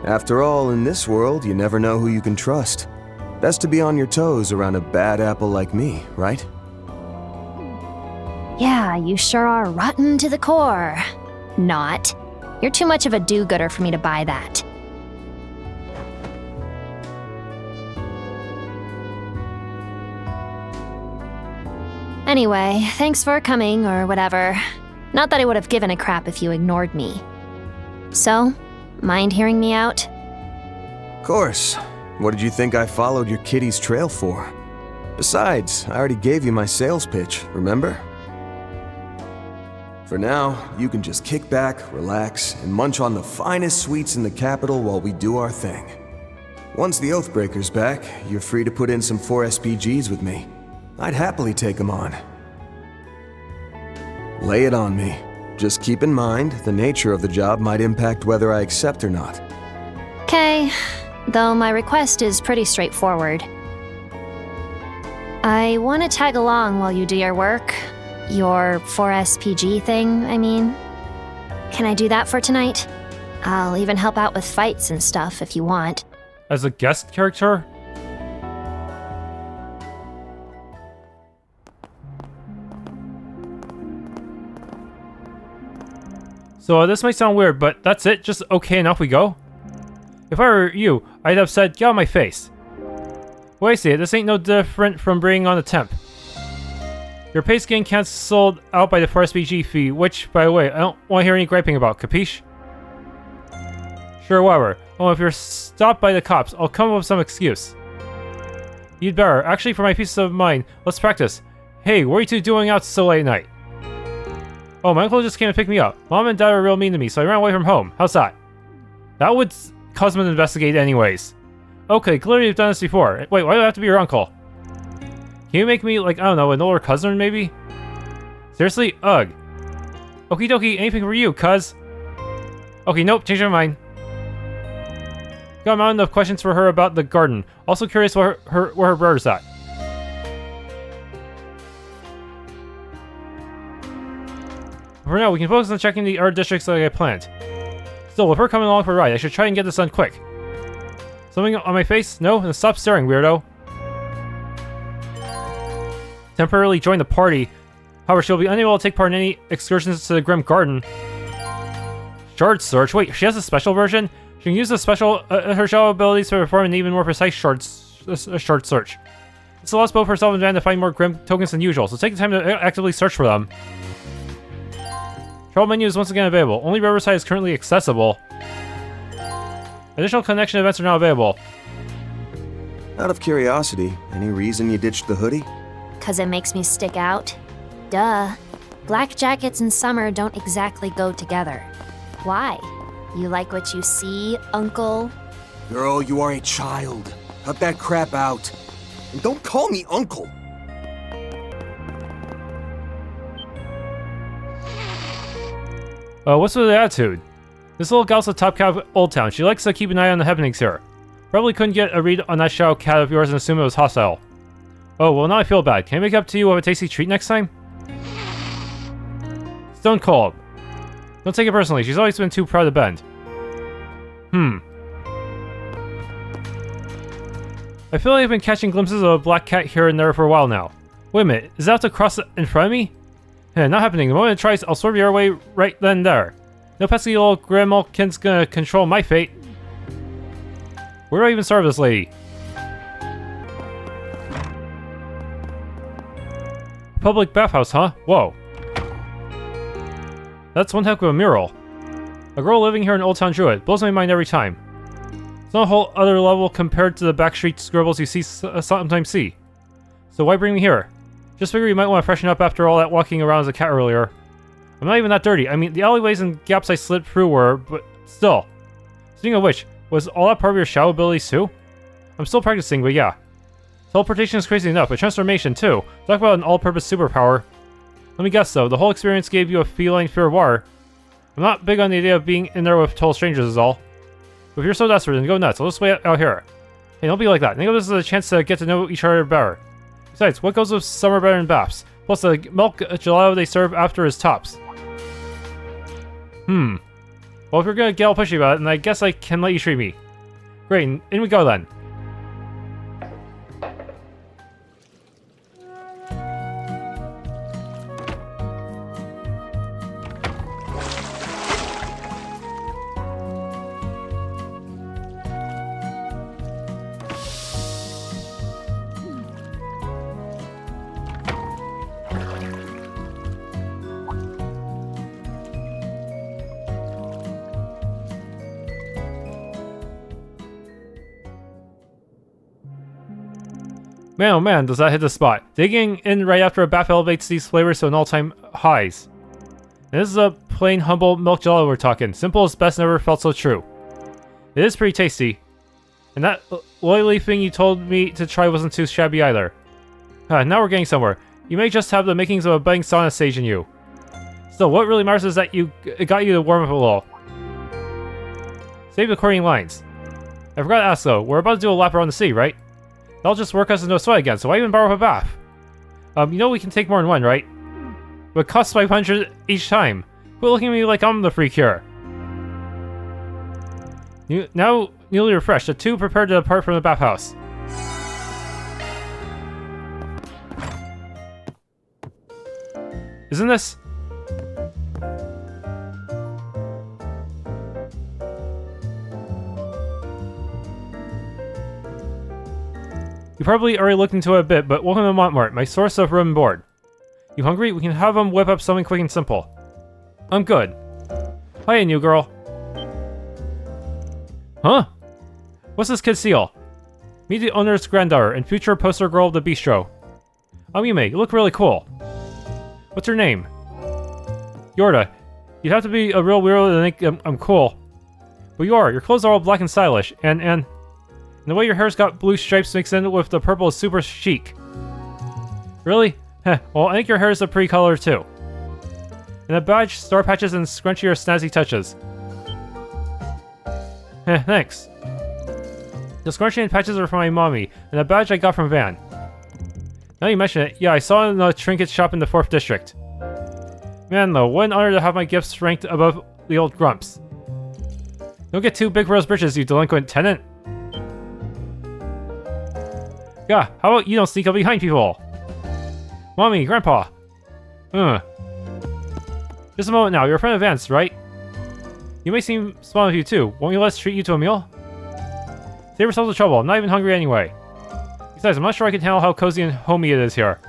After all, in this world, you never know who you can trust. Best to be on your toes around a bad apple like me, right? Yeah, you sure are rotten to the core. Not. You're too much of a do-gooder for me to buy that. Anyway, thanks for coming, or whatever. Not that I would have given a crap if you ignored me. So, mind hearing me out? Course. What did you think I followed your kitty's trail for? Besides, I already gave you my sales pitch, remember? For now, you can just kick back, relax, and munch on the finest sweets in the capital while we do our thing. Once the Oathbreaker's back, you're free to put in some 4 SPGs with me. I'd happily take them on. Lay it on me. Just keep in mind, the nature of the job might impact whether I accept or not. Okay, though my request is pretty straightforward. I want to tag along while you do your work. Your 4SPG thing, I mean. Can I do that for tonight? I'll even help out with fights and stuff if you want. As a guest character? So this might sound weird, but that's it? Just okay and off we go? If I were you, I'd have said, get out of my face. Well, I see it. This ain't no different from bringing on a temp. Your pay's getting cancelled out by the 4SPG fee, which, by the way, I don't want to hear any griping about, capiche? Sure, whatever. Oh, if you're stopped by the cops, I'll come up with some excuse. You'd better. Actually, for my peace of mind, let's practice. Hey, what are you two doing out so late at night? Oh, my uncle just came to pick me up. Mom and Dad are real mean to me, so I ran away from home. How's that? That would cause me to investigate anyways. Okay, clearly you've done this before. Wait, why do I have to be your uncle? Can you make me, like, I don't know, an older cousin, maybe? Seriously? Ugh. Okie dokie, anything for you, cuz. Okay, nope, change my mind. Got a mountain of questions for her about the garden. Also curious where her brother's at. For now, we can focus on checking the art districts like I planned. Still, with her coming along for a ride, I should try and get this done quick. Something on my face? No? Then stop staring, weirdo. Temporarily join the party. However, she'll be unable to take part in any excursions to the Grim Garten. Shard search? Wait, she has a special version? She can use the special her shadow abilities to perform an even more precise shard search. This allows both herself and Van to find more Grim tokens than usual, so take the time to actively search for them. Travel menu is once again available. Only Riverside is currently accessible. Additional connection events are now available. Out of curiosity, any reason you ditched the hoodie? 'Cause it makes me stick out. Duh. Black jackets in summer don't exactly go together. Why? You like what you see, Uncle? Girl, you are a child. Cut that crap out. And don't call me Uncle. What's with the attitude? This little gal's a top cat of Old Town. She likes to keep an eye on the happenings here. Probably couldn't get a read on that shadow cat of yours and assume it was hostile. Oh, well now I feel bad. Can I make up to you with a tasty treat next time? Stone cold. Don't take it personally. She's always been too proud to bend. I feel like I've been catching glimpses of a black cat here and there for a while now. Wait a minute, is that to cross in front of me? Not happening. The moment it tries, I'll swerve your way right then and there. No pesky little Gramhalkin's gonna control my fate. Where do I even start with this lady? Public bathhouse, huh? Whoa. That's one heck of a mural. A girl living here in Old Town Druid. Blows my mind every time. It's not a whole other level compared to the backstreet scribbles you sometimes see. So why bring me here? Just figure you might want to freshen up after all that walking around as a cat earlier. I'm not even that dirty. I mean, the alleyways and gaps I slid through were, but still. Speaking of which, was all that part of your shadow abilities too? I'm still practicing, but yeah. Teleportation is crazy enough, but transformation too. Talk about an all-purpose superpower. Let me guess though, the whole experience gave you a feline fear of water. I'm not big on the idea of being in there with total strangers is all. But if you're so desperate, then go nuts. I'll just wait out here. Hey, don't be like that. Think of this as a chance to get to know each other better. Besides, what goes with summer better than baths? Plus, the milk gelato they serve after is tops. Well, if you're gonna get all pushy about it, then I guess I can let you treat me. Great, in we go then. Man, oh man, does that hit the spot. Digging in right after a bath elevates these flavors to an all-time highs. And this is a plain, humble milk gelato we're talking. Simple as best, never felt so true. It is pretty tasty. And that oily thing you told me to try wasn't too shabby either. Now we're getting somewhere. You may just have the makings of a budding sauna sage in you. Still, what really matters is that it got you to warm up a little. Save the corny lines. I forgot to ask though, we're about to do a lap around the city, right? That'll just work us into a sweat again, so why even borrow a bath? You know we can take more than one, right? But it costs 500 each time. Quit looking at me like I'm the freak here. Now, newly refreshed, the two prepared to depart from the bathhouse. Isn't this? You probably already looked into it a bit, but welcome to Montmart, my source of room and board. You hungry? We can have them whip up something quick and simple. I'm good. Hiya, new girl. Huh? What's this kid's seal? Meet the owner's granddaughter and future poster girl of the bistro. I'm Yume, you look really cool. What's your name? Jorda. You'd have to be a real weirdo to think I'm cool. But you are. Your clothes are all black and stylish, and the way your hair's got blue stripes mixed in with the purple is super chic. Really? Heh, well, I think your hair is a pretty color too. And a badge, star patches, and scrunchy or snazzy touches. Heh, thanks. The scrunchy and patches are from my mommy, and the badge I got from Van. Now you mention it, yeah, I saw it in the trinket shop in the 4th district. Man though, what an honor to have my gifts ranked above the old grumps. Don't get too big for those britches, you delinquent tenant. Yeah, how about you don't sneak up behind people? Mommy, Grandpa. Just a moment now, you're a friend of Vance, right? You may seem small of you too. Won't you let us treat you to a meal? Save yourselves the trouble, I'm not even hungry anyway. Besides, I'm not sure I can handle how cozy and homey it is here.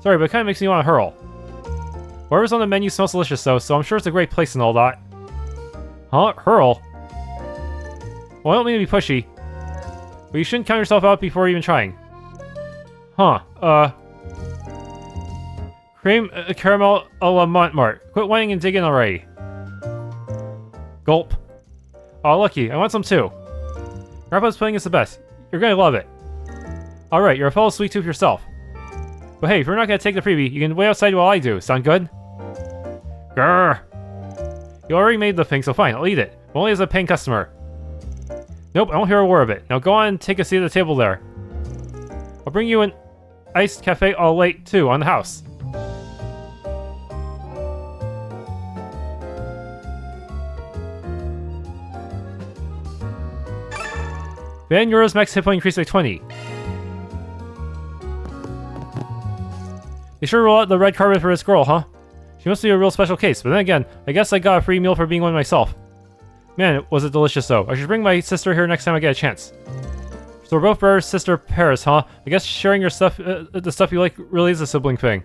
Sorry, but it kinda makes me want to hurl. Whatever's on the menu smells delicious though, so I'm sure it's a great place and all that. Huh? Hurl? Well, I don't mean to be pushy. But you shouldn't count yourself out before even trying. Huh, Cream caramel a la Montmartre. Quit whining and dig in already. Gulp. Oh, lucky. I want some too. Grandpa's pudding is the best. You're gonna love it. Alright, you're a fellow sweet tooth yourself. But hey, if you're not gonna take the freebie, you can wait outside while I do. Sound good? Grrr. You already made the thing, so fine, I'll eat it. But only as a paying customer. Nope, I won't hear a word of it. Now go on and take a seat at the table there. I'll bring you an iced cafe au lait too, on the house. Van Euro's max hit point increased by 20. They sure roll out the red carpet for this girl, huh? She must be a real special case, but then again, I guess I got a free meal for being one myself. Man, was it delicious though. I should bring my sister here next time I get a chance. So we're both brothers, sister Paris, huh? I guess sharing your stuff, the stuff you like really is a sibling thing.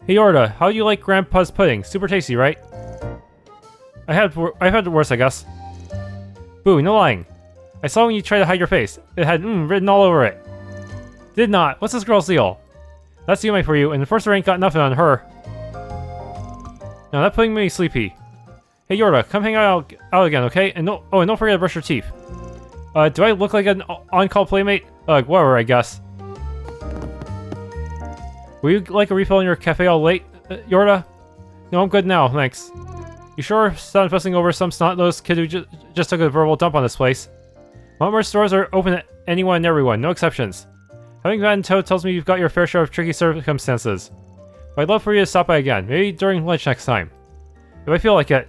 Hey Jorda, how do you like Grandpa's pudding? Super tasty, right? I've had it worse, I guess. Boo, no lying. I saw when you tried to hide your face. It had written all over it. Did not. What's this girl's deal? That's Yume for you, and the first ain't got nothing on her. Now that pudding made me sleepy. Hey Jorda, come hang out again, okay? And don't forget to brush your teeth. Do I look like an on-call playmate? Whatever, I guess. Would you like a refill in your cafe au lait, Jorda? No, I'm good now, thanks. You sure sound fussing over some snot-nosed kid who just took a verbal dump on this place? Montmartre stores are open to anyone and everyone, no exceptions. Having that in tow tells me you've got your fair share of tricky circumstances. But I'd love for you to stop by again, maybe during lunch next time. If I feel like it.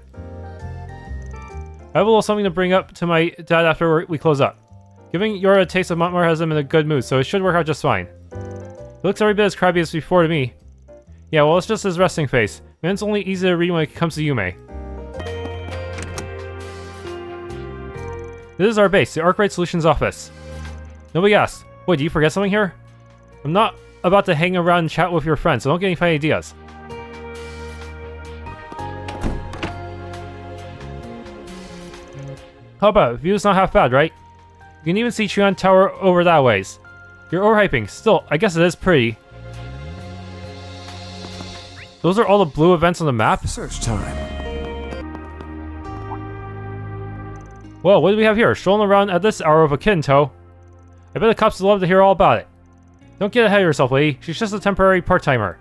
I have a little something to bring up to my dad after we close up. Giving Jorda a taste of Montmartre has him in a good mood, so it should work out just fine. He looks every bit as crabby as before to me. Yeah, well, it's just his resting face. Man's only easy to read when it comes to Yume. This is our base, the Arkride Solutions office. Nobody asked. Wait, do you forget something here? I'm not about to hang around and chat with your friends, so don't get any funny ideas. How about it? View's not half bad, right? You can even see Chuan Tower over that ways. You're overhyping. Still, I guess it is pretty. Those are all the blue events on the map? Search time. Well, what do we have here? Strolling around at this hour with a kid in tow. I bet the cops would love to hear all about it. Don't get ahead of yourself, lady. She's just a temporary part-timer.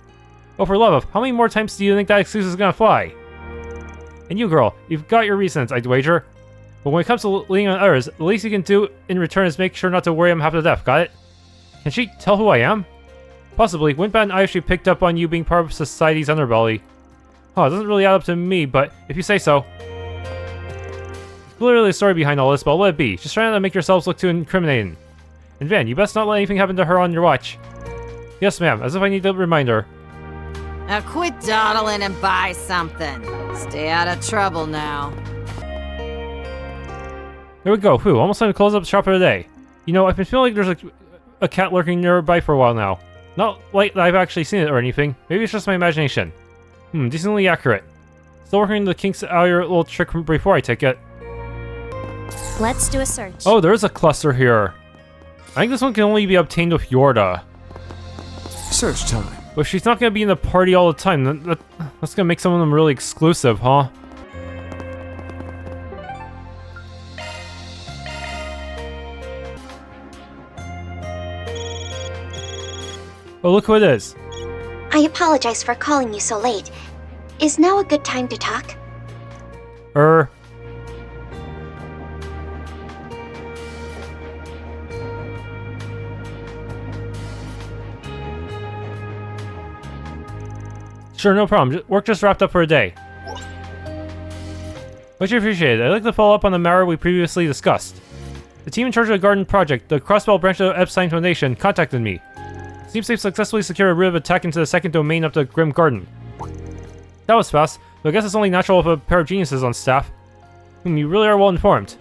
Oh, for love of, how many more times do you think that excuse is gonna fly? And you, girl, you've got your reasons, I'd wager. But when it comes to leaning on others, the least you can do in return is make sure not to worry them half to death, got it? Can she tell who I am? Possibly. Windbat and I actually picked up on you being part of society's underbelly. Oh, it doesn't really add up to me, but if you say so. There's clearly a story behind all this, but I'll let it be. Just trying not to make yourselves look too incriminating. And Van, you best not let anything happen to her on your watch. Yes, ma'am, as if I need to remind her. Now quit dawdling and buy something. Stay out of trouble now. There we go. Whew, almost time to close up shop for the day. You know, I've been feeling like there's a cat lurking nearby for a while now. Not like I've actually seen it or anything. Maybe it's just my imagination. Decently accurate. Still working the kinks out of your little trick before I take it. Let's do a search. Oh, there is a cluster here. I think this one can only be obtained with Jorda. Search time. But if she's not going to be in the party all the time, that's going to make some of them really exclusive, huh? Oh, look who it is. I apologize for calling you so late. Is now a good time to talk? Sure, no problem. Work just wrapped up for a day. Much appreciated. I'd like to follow up on the matter we previously discussed. The team in charge of the garden project, the Crossbell branch of Epstein Foundation, contacted me. Seems they've successfully secured a route of attack into the second domain of the Grim Garten. That was fast, but I guess it's only natural with a pair of geniuses on staff. You really are well informed.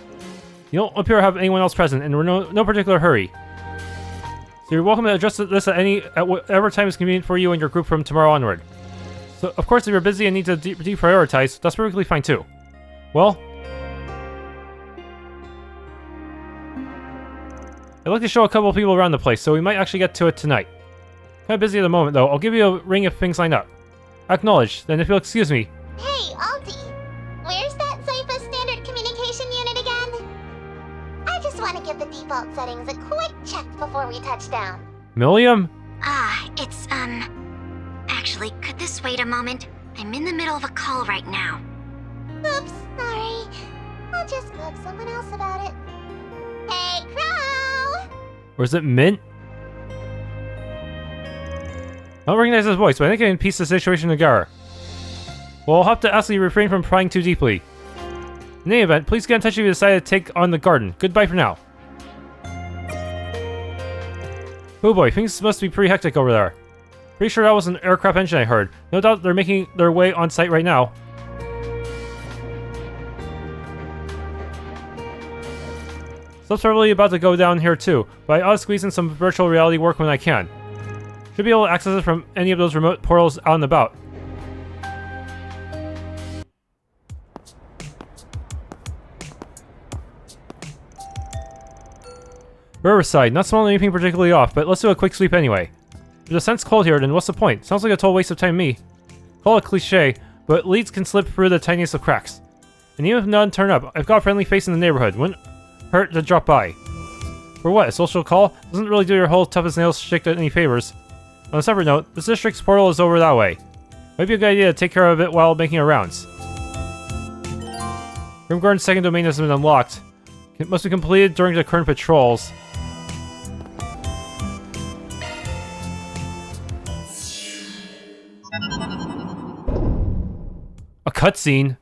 You don't appear to have anyone else present, and we're no particular hurry. So you're welcome to address this at whatever time is convenient for you and your group from tomorrow onward. So, of course, if you're busy and need to deprioritize, that's perfectly fine too. Well... I'd like to show a couple of people around the place, so we might actually get to it tonight. Kinda busy at the moment, though. I'll give you a ring if things line up. Acknowledge. Then if you'll excuse me. Hey, Alti. Where's that Cypher standard communication unit again? I just want to give the default settings a quick check before we touch down. Millium? It's, Actually, could this wait a moment? I'm in the middle of a call right now. Oops, sorry. I'll just bug someone else about it. Hey, Crow! Or is it Mint? I don't recognize his voice, but I think I can piece the situation together. Well, I'll have to ask you to refrain from prying too deeply. In any event, please get in touch if you decide to take on the garden. Goodbye for now. Oh boy, things must be pretty hectic over there. Pretty sure that was an aircraft engine I heard. No doubt they're making their way on site right now. Stuff's probably about to go down here too, but I ought to squeeze in some virtual reality work when I can. Should be able to access it from any of those remote portals out and about. Riverside, not smelling anything particularly off, but let's do a quick sweep anyway. If the scent's cold here, then what's the point? Sounds like a total waste of time to me. Call it cliche, but leads can slip through the tiniest of cracks. And even if none turn up, I've got a friendly face in the neighborhood. Wouldn't hurt to drop by. For what, a social call? Doesn't really do your whole tough as nails shtick any favors. On a separate note, this district's portal is over that way. Might be a good idea to take care of it while making our rounds. Grim Garten's second domain has been unlocked. It must be completed during the current patrols. A cutscene?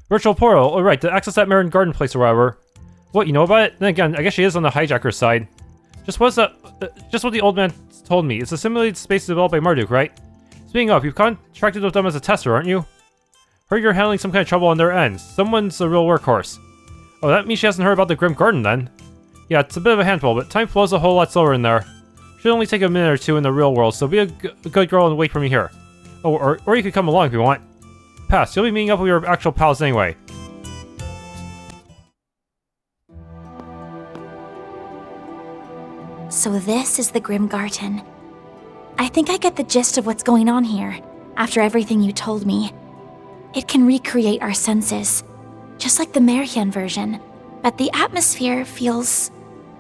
Virtual portal. Oh right, to access that Rean Garten place or whatever. What, you know about it? Then again, I guess she is on the hijacker's side. Just what the old man told me. It's a simulated space developed by Marduk, right? Speaking of, you've contracted with them as a tester, aren't you? Heard you're handling some kind of trouble on their end. Someone's a real workhorse. Oh, that means she hasn't heard about the Grim Garten then. Yeah, it's a bit of a handful, but time flows a whole lot slower in there. Should only take a minute or two in the real world, so be a good girl and wait for me here. Oh, or you could come along if you want. Pass, you'll be meeting up with your actual pals anyway. So this is the Grim Garten. I think I get the gist of what's going on here, after everything you told me. It can recreate our senses, just like the Nihon version, but the atmosphere feels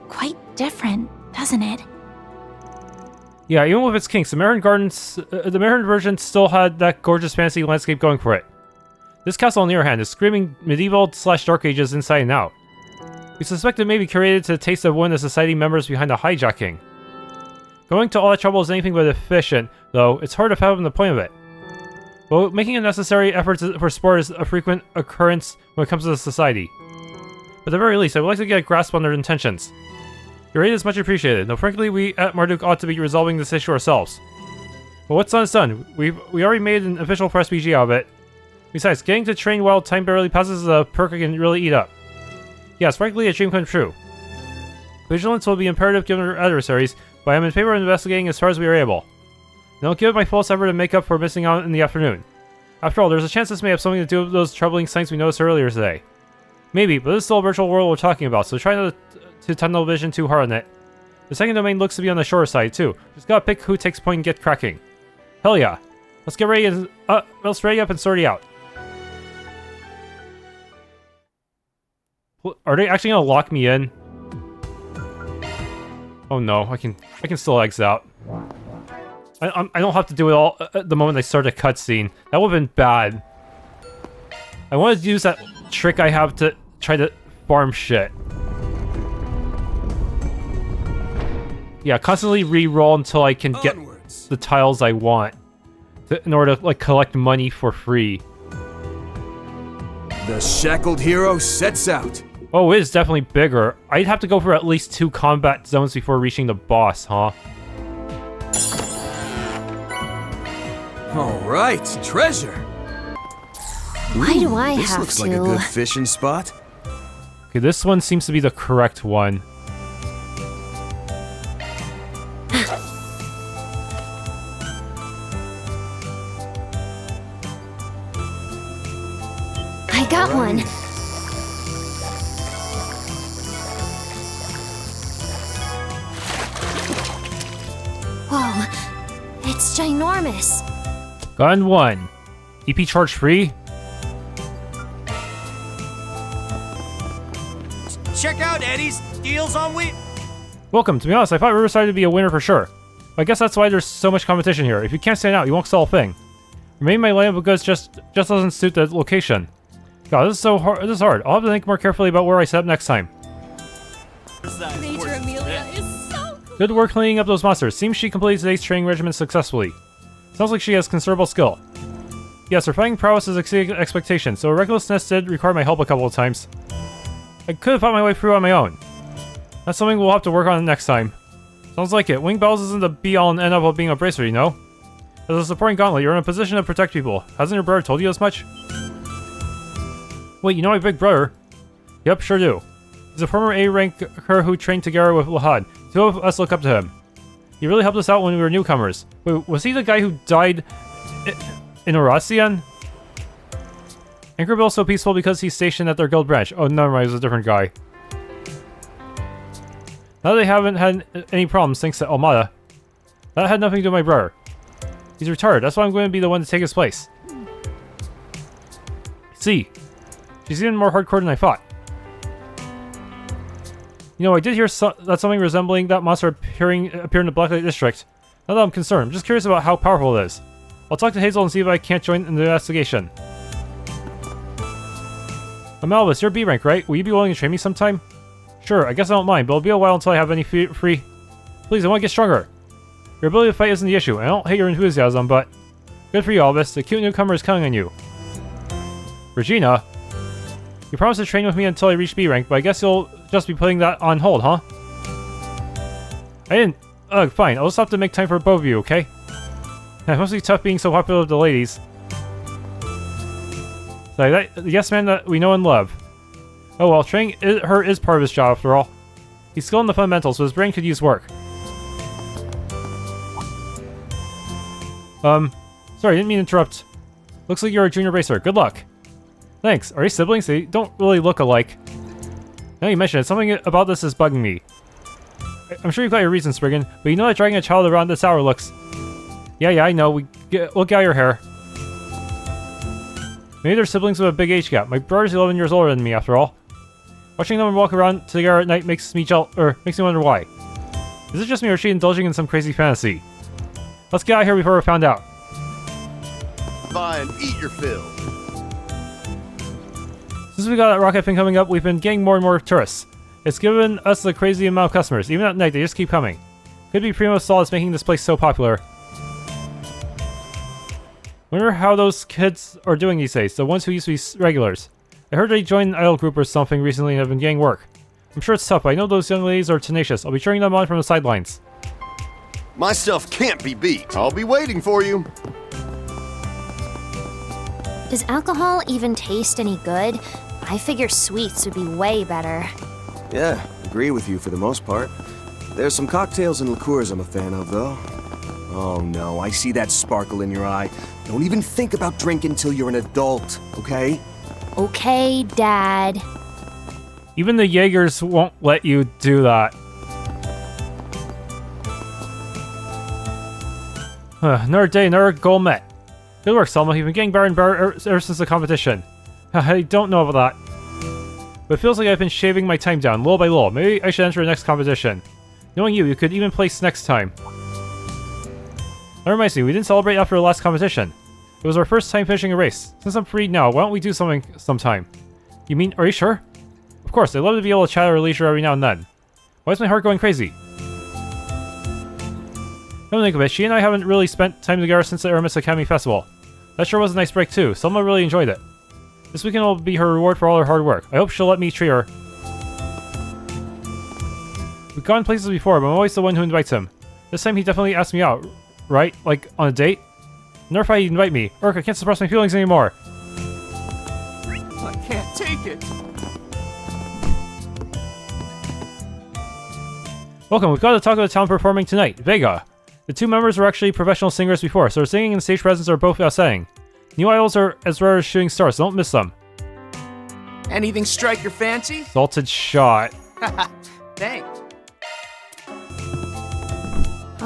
quite different, doesn't it? Yeah, even with its kinks, the Nihon version still had that gorgeous fantasy landscape going for it. This castle, on the other hand, is screaming medieval/dark ages inside and out. We suspect it may be curated to taste of one of the society members behind the hijacking. Going to all that trouble is anything but efficient, though it's hard to fathom the point of it. Well, making a necessary effort for sport is a frequent occurrence when it comes to the society. But at the very least, I would like to get a grasp on their intentions. Your aid is much appreciated, though frankly we at Marduk ought to be resolving this issue ourselves. But what's done is done. We already made an official press PG out of it. Besides, getting to train while time barely passes is a perk I can really eat up. Yes, frankly, a dream come true. Vigilance will be imperative given our adversaries, but I am in favor of investigating as far as we are able. And I'll give it my fullest effort to make up for missing out in the afternoon. After all, there's a chance this may have something to do with those troubling signs we noticed earlier today. Maybe, but this is still a virtual world we're talking about, so try not to tunnel vision too hard on it. The second domain looks to be on the shore side, too. Just gotta pick who takes point and get cracking. Hell yeah. Let's get ready and let's ready up and sort it out. Are they actually gonna lock me in? Oh no, I can still exit out. I don't have to do it all at the moment I start a cutscene. That would've been bad. I wanted to use that trick I have to try to farm shit. Yeah, constantly re-roll until I can get the tiles I want in order to like collect money for free. The shackled hero sets out. Oh, it is definitely bigger. I'd have to go for at least 2 combat zones before reaching the boss, huh? Alright, treasure! Why do I this have looks to? like a good fishing spot. Okay, this one seems to be the correct one. I got one. It's ginormous. Gun 1. EP charge free? Check out Eddie's deals on wheat. Welcome. To be honest, I thought Riverside would be a winner for sure. I guess that's why there's so much competition here. If you can't stand out, you won't sell a thing. Maybe my lineup of goods just doesn't suit the location. God, this is so hard. This is hard. I'll have to think more carefully about where I set up next time. Major Amelia is so cool. Good work cleaning up those monsters. Seems she completed today's training regimen successfully. Sounds like she has considerable skill. Yes, her fighting prowess has exceeded expectations, so recklessness did require my help a couple of times. I could have fought my way through on my own. That's something we'll have to work on next time. Sounds like it. Wing bells isn't the be-all and end-all of being a bracer, you know? As a supporting gauntlet, you're in a position to protect people. Hasn't your brother told you as much? Wait, you know my big brother? Yep, sure do. He's a former A-ranker who trained together with Nihon. Two of us look up to him. He really helped us out when we were newcomers. Wait, was he the guy who died in Orasian? Anchorbill's so peaceful because he's stationed at their guild branch. Oh, never mind, it was a different guy. Now they haven't had any problems thanks to Almada. That had nothing to do with my brother. He's retired, that's why I'm going to be the one to take his place. See, she's even more hardcore than I thought. You know, I did hear that something resembling that monster appear in the Blacklight District. Not that I'm concerned, I'm just curious about how powerful it is. I'll talk to Hazel and see if I can't join in the investigation. Amalvis, you're B rank, right? Will you be willing to train me sometime? Sure, I guess I don't mind, but it'll be a while until I have any free... Please, I want to get stronger. Your ability to fight isn't the issue, and I don't hate your enthusiasm, but... Good for you, Albus. The cute newcomer is counting on you. Regina? You promised to train with me until I reach B rank, but I guess you'll just be putting that on hold, huh? I didn't... Ugh, fine. I'll just have to make time for both of you, okay? It must be tough being so popular with the ladies. So that the yes man that we know and love. Oh well, training her is part of his job after all. He's skilled in the fundamentals, but his brain could use work. Sorry, didn't mean to interrupt. Looks like you're a junior racer. Good luck. Thanks. Are you siblings? They don't really look alike. Now you mention it, something about this is bugging me. I'm sure you've got your reasons, Spriggan, but you know that dragging a child around this hour looks... Yeah, I know. We'll get out your hair. Maybe they're siblings with a big age gap. My brother's 11 years older than me, after all. Watching them walk around together at night makes me makes me wonder why. Is it just me or is she indulging in some crazy fantasy? Let's get out of here before we're found out. Fine, eat your fill. Since we got that rocket thing coming up, we've been getting more and more tourists. It's given us the crazy amount of customers. Even at night, they just keep coming. Could be Primo Solace making this place so popular. Wonder how those kids are doing these days, the ones who used to be regulars. I heard they joined an idol group or something recently and have been getting work. I'm sure it's tough, but I know those young ladies are tenacious. I'll be cheering them on from the sidelines. My stuff can't be beat. I'll be waiting for you. Does alcohol even taste any good? I figure sweets would be way better. Yeah, agree with you for the most part. There's some cocktails and liqueurs I'm a fan of, though. Oh no, I see that sparkle in your eye. Don't even think about drinking until you're an adult, okay? Okay, Dad. Even the Jaegers won't let you do that. Another day, another goal met. Good work, Selma. You've been getting better and better ever since the competition. I don't know about that. But it feels like I've been shaving my time down, little by little. Maybe I should enter the next competition. Knowing you could even place next time. That reminds me, we didn't celebrate after the last competition. It was our first time finishing a race. Since I'm free now, why don't we do something sometime? You mean, are you sure? Of course, I'd love to be able to chat at our leisure every now and then. Why is my heart going crazy? Come to think of it, she and I haven't really spent time together since the Aramis Academy Festival. That sure was a nice break too. Selma really enjoyed it. This weekend will be her reward for all her hard work. I hope she'll let me treat her. We've gone places before, but I'm always the one who invites him. This time he definitely asked me out, right? Like, on a date? Never thought he'd invite me. Urk, I can't suppress my feelings anymore. I can't take it. Welcome, we've got to talk about the town performing tonight, Vega. The two members were actually professional singers before, so their singing and stage presence are both outstanding. New idols are as rare as shooting stars, so don't miss them. Anything strike your fancy? Salted shot. Thanks.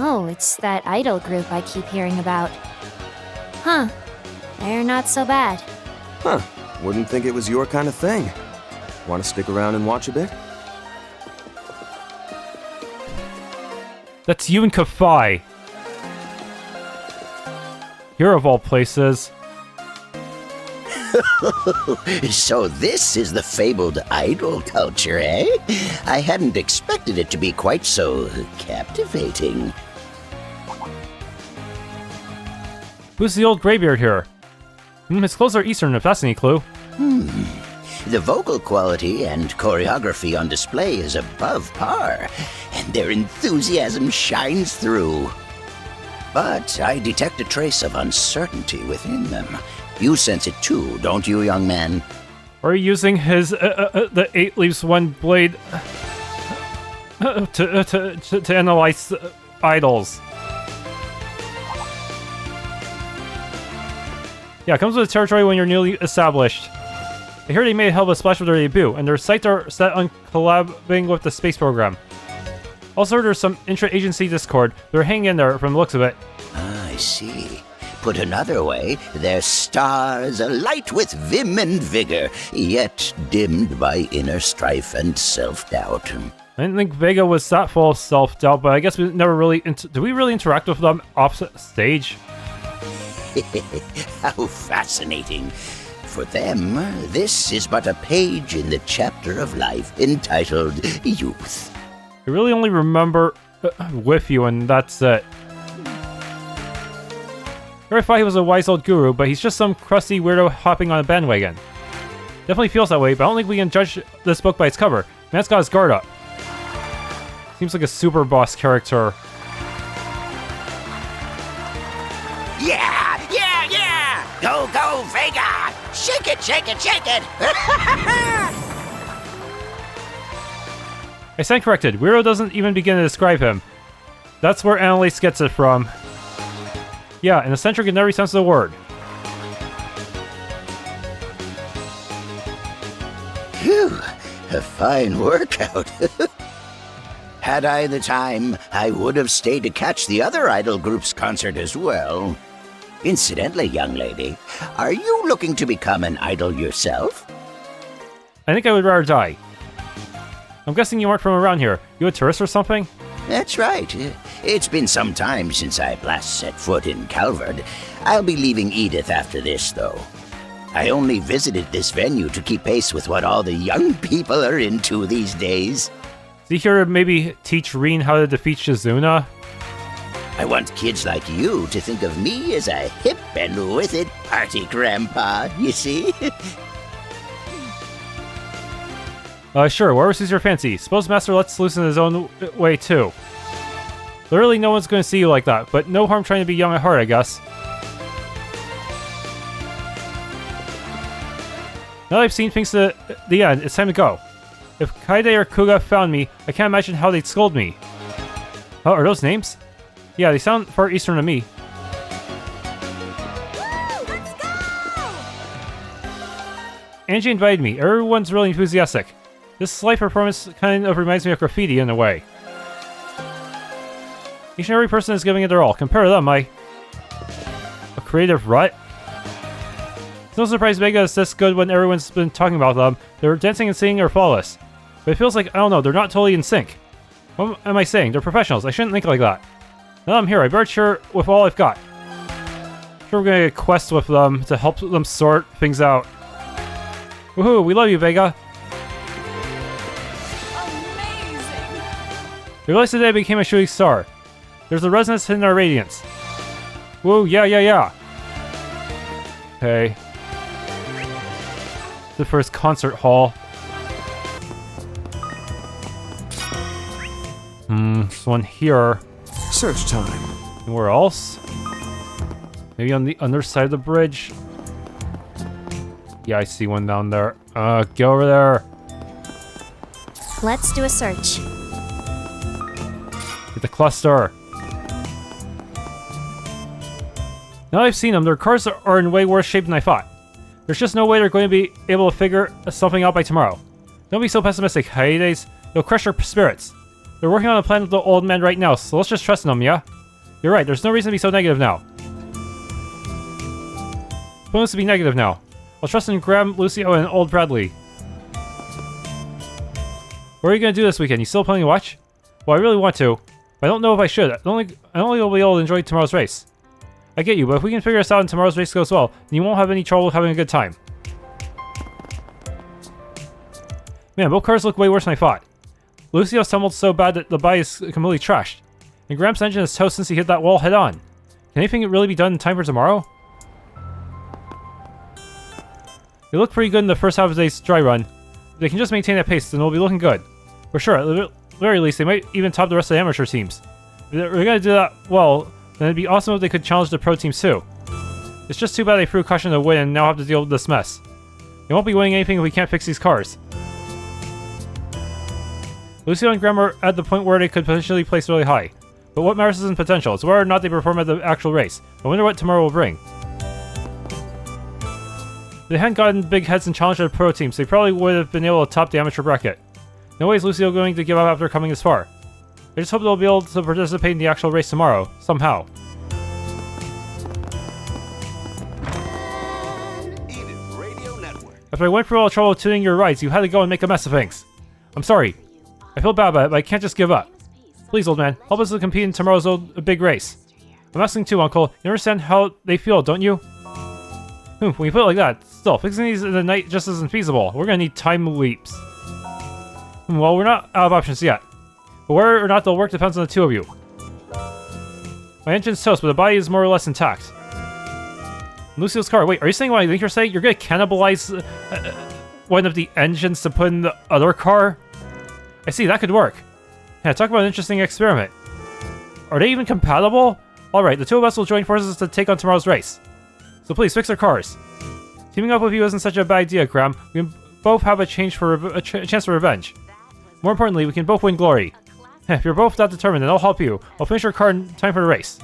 Oh, it's that idol group I keep hearing about. Huh. They're not so bad. Huh. Wouldn't think it was your kind of thing. Want to stick around and watch a bit? That's you and Kafai. Here of all places. So this is the fabled idol culture, eh? I hadn't expected it to be quite so captivating. Who's the old graybeard here? His clothes are Eastern, if that's any clue. The vocal quality and choreography on display is above par, and their enthusiasm shines through. But I detect a trace of uncertainty within them. You sense it too, don't you, young man? Are you using his the 8 leaves 1 blade to analyze idols? Yeah, it comes with the territory when you're newly established. I hear they made a hell of a splash with their debut, and their sights are set on collabing with the space program. Also, there's some intra-agency discord. They're hanging in there from the looks of it. I see. Put another way, their stars alight with vim and vigor, yet dimmed by inner strife and self-doubt. I didn't think Vega was that full of self-doubt, but I guess we never really... do we really interact with them off stage? How fascinating. For them, this is but a page in the chapter of life entitled Youth. I really only remember with you, and that's it. I thought he was a wise old guru, but he's just some crusty weirdo hopping on a bandwagon. Definitely feels that way, but I don't think we can judge this book by its cover. Man's got his guard up. Seems like a super boss character. Yeah! Yeah! Yeah! Go, go, Vega! Shake it, shake it, shake it! I stand corrected. Weirdo doesn't even begin to describe him. That's where Annalise gets it from. Yeah, and eccentric in every sense of the word. Phew, a fine workout. Had I the time, I would have stayed to catch the other idol group's concert as well. Incidentally, young lady, are you looking to become an idol yourself? I think I would rather die. I'm guessing you aren't from around here. You a tourist or something? That's right. It's been some time since I last set foot in Calvard. I'll be leaving Edith after this, though. I only visited this venue to keep pace with what all the young people are into these days. Is he here to maybe teach Rean how to defeat Shizuna? I want kids like you to think of me as a hip and with it party grandpa, you see? Sure, whatever suits your fancy. Suppose Master lets loose in his own way, too. Literally no one's going to see you like that, but no harm trying to be young at heart, I guess. Now that I've seen things to the end, it's time to go. If Kaide or Kuga found me, I can't imagine how they'd scold me. Oh, are those names? Yeah, they sound far eastern to me. Angie invited me. Everyone's really enthusiastic. This live performance kind of reminds me of graffiti in a way. Each and every person is giving it their all. Compare to them, a creative rut? It's no surprise Vega is this good when everyone's been talking about them. Their dancing and singing are flawless. But it feels like, I don't know, they're not totally in sync. What am I saying? They're professionals. I shouldn't think like that. Now I'm here. I better share with all I've got. Sure, we're gonna get a quest with them to help them sort things out. Woohoo! We love you, Vega. I realized today I became a shooting star. There's a resonance in our radiance. Whoa, yeah. Okay. The first concert hall. There's one here. Search time. Anywhere else? Maybe on the underside of the bridge? Yeah, I see one down there. Go over there. Let's do a search. Get the cluster. Now I've seen them, their cars are in way worse shape than I thought. There's just no way they're going to be able to figure something out by tomorrow. Don't be so pessimistic, Hades. You'll crush your spirits. They're working on a plan with the old man right now, so let's just trust in them, yeah? You're right, there's no reason to be so negative now. Pointless to be negative now. I'll trust in Graham, Lucio, and old Bradley. What are you gonna do this weekend? You still planning to watch? Well, I really want to, but I don't know if I should. I only will be able to enjoy tomorrow's race. I get you, but if we can figure this out and tomorrow's race goes well, then you won't have any trouble having a good time. Man, both cars look way worse than I thought. Lucio stumbled so bad that the body is completely trashed. And Graham's engine is toast since he hit that wall head on. Can anything really be done in time for tomorrow? They look pretty good in the first half of today's dry run. If they can just maintain that pace, then we'll be looking good. For sure, at the very least, they might even top the rest of the amateur teams. If they're gonna do that well, then it'd be awesome if they could challenge the pro teams too. It's just too bad they threw caution to win and now have to deal with this mess. They won't be winning anything if we can't fix these cars. Lucio and Graham are at the point where they could potentially place really high. But what matters isn't potential, it's whether or not they perform at the actual race. I wonder what tomorrow will bring. If they hadn't gotten big heads and challenged the pro teams, they probably would have been able to top the amateur bracket. No way is Lucio going to give up after coming this far. I just hope they'll be able to participate in the actual race tomorrow, somehow. After I went through all the trouble of tuning your rides, you had to go and make a mess of things. I'm sorry. I feel bad about it, but I can't just give up. Please, old man, help us to compete in tomorrow's big race. I'm asking too, Uncle. You understand how they feel, don't you? When you put it like that, still, fixing these in the night just isn't feasible. We're gonna need time leaps. Well, we're not out of options yet. But whether or not they'll work depends on the two of you. My engine's toast, but the body is more or less intact. Lucio's car. Wait, are you saying what I think you're saying? You're gonna cannibalize one of the engines to put in the other car? I see, that could work. Yeah, talk about an interesting experiment. Are they even compatible? Alright, the two of us will join forces to take on tomorrow's race. So please, fix our cars. Teaming up with you isn't such a bad idea, Graham. We can both have a chance for revenge. More importantly, we can both win glory. If you're both that determined, then I'll help you. I'll finish your car in time for the race.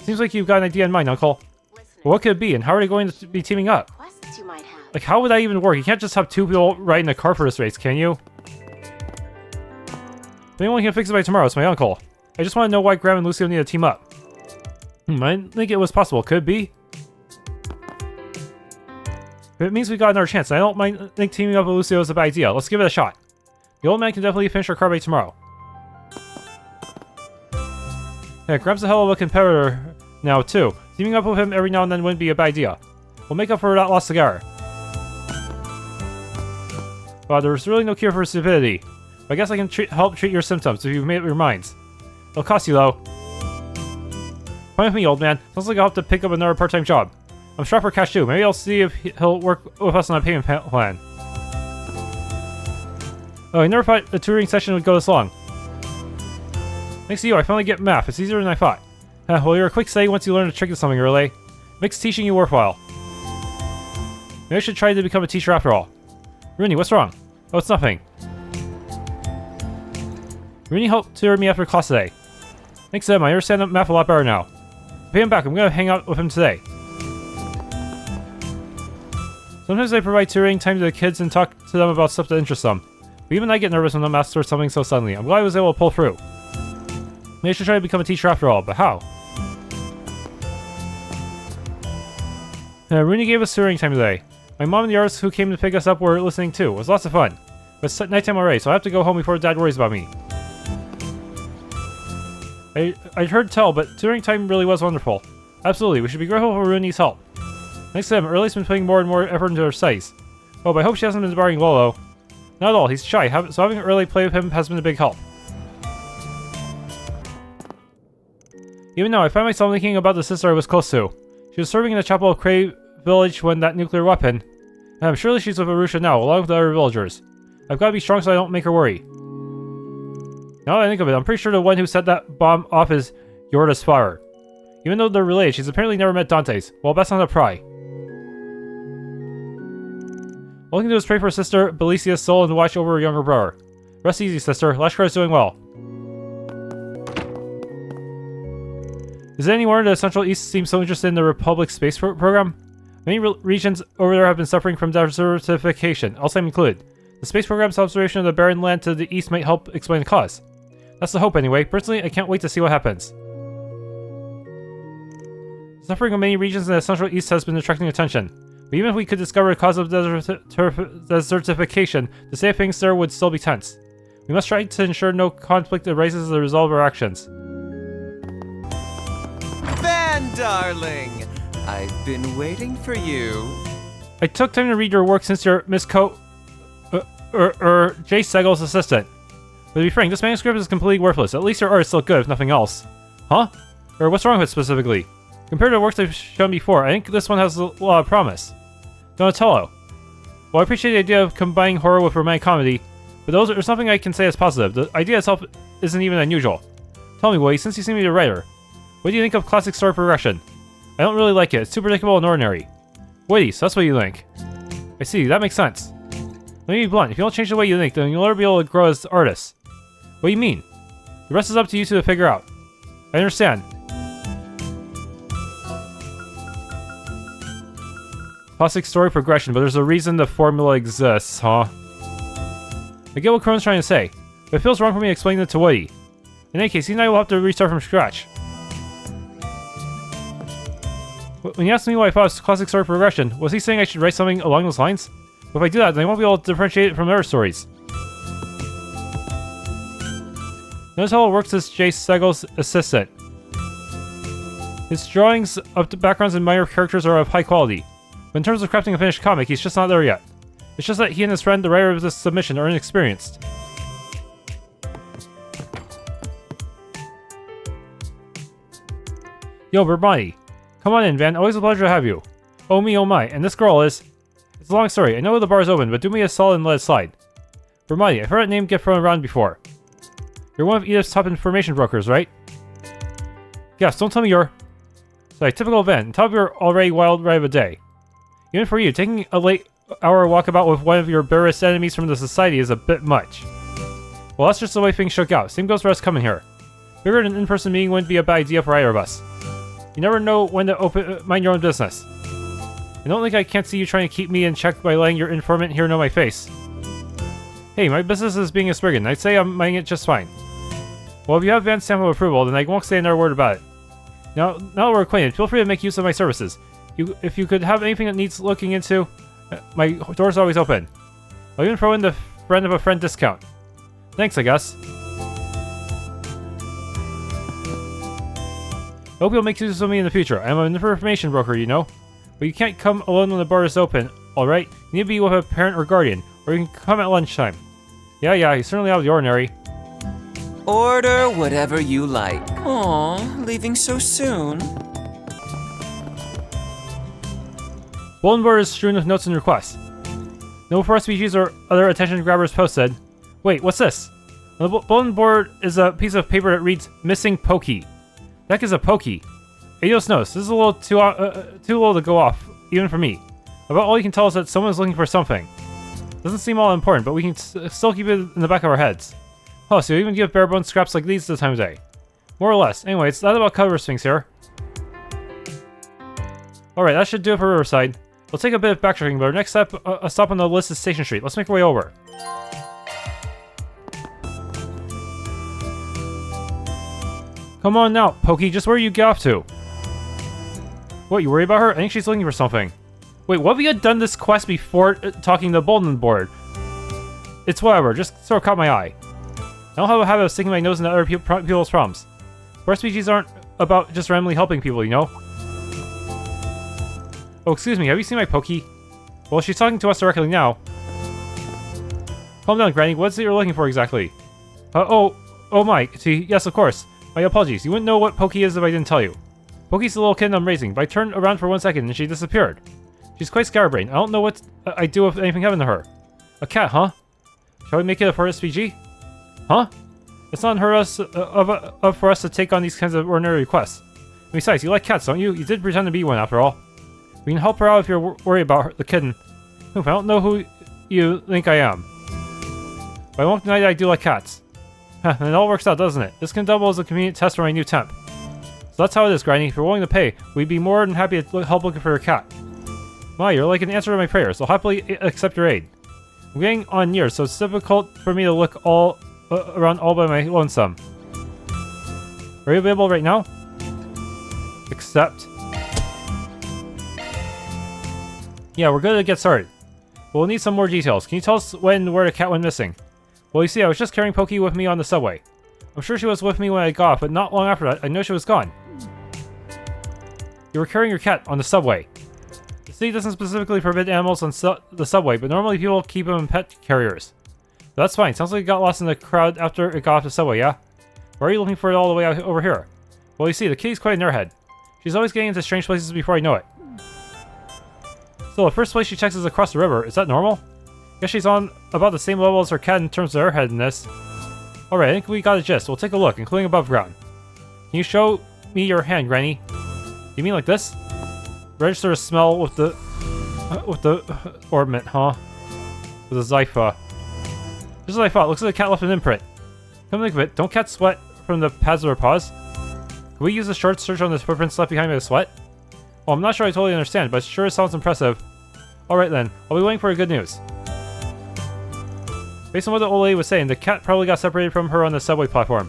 Seems like you've got an idea in mind, Uncle. But what could it be, and how are they going to be teaming up? Like, how would that even work? You can't just have two people riding a car for this race, can you? If anyone can fix it by tomorrow, it's my uncle. I just want to know why Graham and Lucio need to team up. I didn't think it was possible. Could it be? If it means we got another chance, I don't think teaming up with Lucio is a bad idea. Let's give it a shot. The old man can definitely finish our car by tomorrow. Yeah, Graham's a hell of a competitor now, too. Teaming up with him every now and then wouldn't be a bad idea. We'll make up for that lost cigar. Wow, there's really no cure for stupidity. I guess I can help treat your symptoms if you've made up your minds. It'll cost you, though. Fine with me, old man. Sounds like I'll have to pick up another part-time job. I'm strapped for cash, too. Maybe I'll see if he'll work with us on a payment plan. Oh, I never thought a tutoring session would go this long. Thanks to you, I finally get math. It's easier than I thought. Well, you're a quick study once you learn a trick of something, really. Makes teaching you worthwhile. Maybe I should try to become a teacher after all. Rooney, what's wrong? Oh, it's nothing. Rooney helped tutor me after class today. Thanks to him, I understand math a lot better now. To pay him back, I'm gonna hang out with him today. Sometimes I provide tutoring time to the kids and talk to them about stuff that interests them. But even I get nervous when I'm asked for something so suddenly. I'm glad I was able to pull through. Maybe I should try to become a teacher after all, but how? Rooney gave us tutoring time today. My mom and the artists who came to pick us up were listening too. It was lots of fun. But it's nighttime already, so I have to go home before Dad worries about me. I'd heard tell, but tutoring time really was wonderful. Absolutely, we should be grateful for Rooney's help. Thanks to him, Early's been putting more and more effort into her studies. Oh, but I hope she hasn't been bothering Lolo. Not at all, he's shy, so having Early play with him has been a big help. Even now, I find myself thinking about the sister I was close to. She was serving in the chapel of Cray Village when that nuclear weapon. And I'm surely she's with Arusha now, along with the other villagers. I've got to be strong so I don't make her worry. Now that I think of it, I'm pretty sure the one who set that bomb off is Jorda's father. Even though they're related, she's apparently never met Dante's. Well, best not to pry. All I can do is pray for her sister, Belicia's soul, and watch over her younger brother. Rest easy, sister. Lashkar is doing well. Is it any wonder that Central East seems so interested in the Republic space program? Many regions over there have been suffering from desertification, Alzheimer's included. The space program's observation of the barren land to the east might help explain the cause. That's the hope anyway. Personally, I can't wait to see what happens. Suffering of many regions in the Central East has been attracting attention. But even if we could discover the cause of desertification, the state of things there would still be tense. We must try to ensure no conflict arises as a result of our actions. Van, darling! I've been waiting for you. I took time to read your work since you're Miss Jay Segal's assistant. But to be frank, this manuscript is completely worthless. At least your art is still good, if nothing else. Huh? Or what's wrong with it specifically? Compared to the works I've shown before, I think this one has a lot of promise. Donatello. Well, I appreciate the idea of combining horror with romantic comedy, but there's nothing I can say as positive. The idea itself isn't even unusual. Tell me, Woody, since you seem to be a writer, what do you think of classic story progression? I don't really like it. It's too predictable and ordinary. Woody, so that's what you think. I see, that makes sense. Let me be blunt, if you don't change the way you think, then you'll never be able to grow as artists. What do you mean? The rest is up to you two to figure out. I understand. Classic story progression, but there's a reason the formula exists, huh? I get what Crone's trying to say, but it feels wrong for me to explain it to Woody. In any case, he and I will have to restart from scratch. When he asked me what I thought was classic story progression, was he saying I should write something along those lines? But if I do that, then I won't be able to differentiate it from other stories. Notice how it works as Jay Segal's assistant. His drawings of the backgrounds and minor characters are of high quality, but in terms of crafting a finished comic, he's just not there yet. It's just that he and his friend, the writer of this submission, are inexperienced. Yo, Berbani. Come on in, Van. Always a pleasure to have you. Oh me, oh my. And this girl is... It's a long story. I know the bar is open, but do me a solid and let it slide. Berbani, I've heard that name get thrown around before. You're one of Edith's top information brokers, right? Yes, don't tell me you're... Sorry, typical Van. On top of your already wild ride of a day. Even for you, taking a late hour walkabout with one of your bitterest enemies from the society is a bit much. Well, that's just the way things shook out. Same goes for us coming here. Figured an in-person meeting wouldn't be a bad idea for either of us. You never know when to mind your own business. I don't think I can't see you trying to keep me in check by letting your informant here know my face. Hey, my business is being a Spriggan. I'd say I'm minding it just fine. Well, if you have Van's stamp of approval, then I won't say another word about it. Now that we're acquainted, feel free to make use of my services. If you could have anything that needs looking into, my door's always open. I'll even throw in the friend of a friend discount. Thanks, I guess. I hope you'll make use of me in the future. I'm an information broker, you know. But you can't come alone when the bar is open, alright? You need to be with a parent or guardian, or you can come at lunchtime. Yeah, you're certainly out of the ordinary. Order whatever you like. Aw, leaving so soon. Bulletin board is strewn with notes and requests. No for SPGs or other attention grabbers posted. Wait, what's this? On the bulletin board is a piece of paper that reads, Missing Pokey. The heck is a Pokey? Adios notes, this is a little too little to go off, even for me. About all you can tell is that someone is looking for something. Doesn't seem all important, but we can still keep it in the back of our heads. Oh, so you even give bare bones scraps like these this time of day. More or less. Anyway, it's not about cover things here. Alright, that should do it for Riverside. We'll take a bit of backtracking, but our next step, a stop on the list is Station Street. Let's make our way over. Come on now, Pokey, just where you get off to? What, you worried about her? I think she's looking for something. Wait, what if we had done this quest before talking to the bulletin board? It's whatever, just sort of caught my eye. I don't have a habit of sticking my nose into other people's problems. RPGs aren't about just randomly helping people, you know? Oh, excuse me, have you seen my Pokey? Well, she's talking to us directly now. Calm down, Granny, what's it you're looking for exactly? Oh my, see, yes, of course. My apologies, you wouldn't know what Pokey is if I didn't tell you. Pokey's the little kitten I'm raising, but I turned around for 1 second and she disappeared. She's quite scatterbrained. I don't know what I'd do if anything happened to her. A cat, huh? Shall we make it a for SPG? Huh? It's not unheard of for us to take on these kinds of ordinary requests. And besides, you like cats, don't you? You did pretend to be one, after all. We can help her out if you're worried about her, the kitten. Oof, I don't know who you think I am. But I won't deny that I do like cats. And it all works out, doesn't it? This can double as a convenient test for my new temp. So that's how it is, Granny. If you're willing to pay, we'd be more than happy to help looking for your cat. My, you're like an answer to my prayers. I'll happily accept your aid. I'm getting on years, so it's difficult for me to look all around all by my lonesome. Are you available right now? Accept. Yeah, we're good to get started. We'll need some more details. Can you tell us when and where the cat went missing? Well, you see, I was just carrying Pokey with me on the subway. I'm sure she was with me when I got off, but not long after that, I know she was gone. You were carrying your cat on the subway. The city doesn't specifically forbid animals on the subway, but normally people keep them in pet carriers. But that's fine. Sounds like it got lost in the crowd after it got off the subway, yeah? Why are you looking for it all the way out over here? Well, you see, the kitty's quite an airhead. She's always getting into strange places before I know it. So the first place she checks is across the river. Is that normal? Guess she's on about the same level as her cat in terms of airheadness. Alright, I think we got a gist. We'll take a look, including above ground. Can you show me your hand, Granny? You mean like this? Register a smell with the ornament, huh? With a Zypha. Just as I thought, looks like the cat left an imprint. Come to think of it, don't cats sweat from the pads of their paws? Can we use a short search on the footprints left behind by the sweat? Well, I'm not sure I totally understand, but it sure sounds impressive. Alright then, I'll be waiting for good news. Based on what the old lady was saying, the cat probably got separated from her on the subway platform.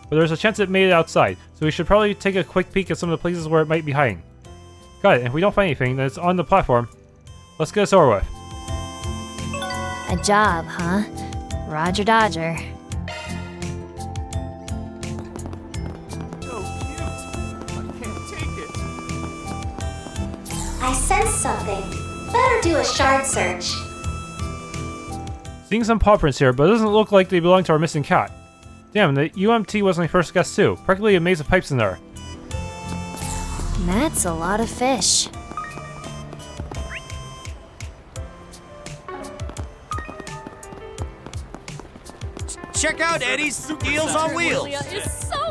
But there's a chance it made it outside, so we should probably take a quick peek at some of the places where it might be hiding. Got it, and if we don't find anything, then it's on the platform. Let's get this over with. A job, huh? Roger Dodger. I sense something. Better do a shard search. Seeing some paw prints here, but it doesn't look like they belong to our missing cat. Damn, the UMT was my first guess too. Practically a maze of pipes in there. That's a lot of fish. Check out Eddie's Deals on Wheels.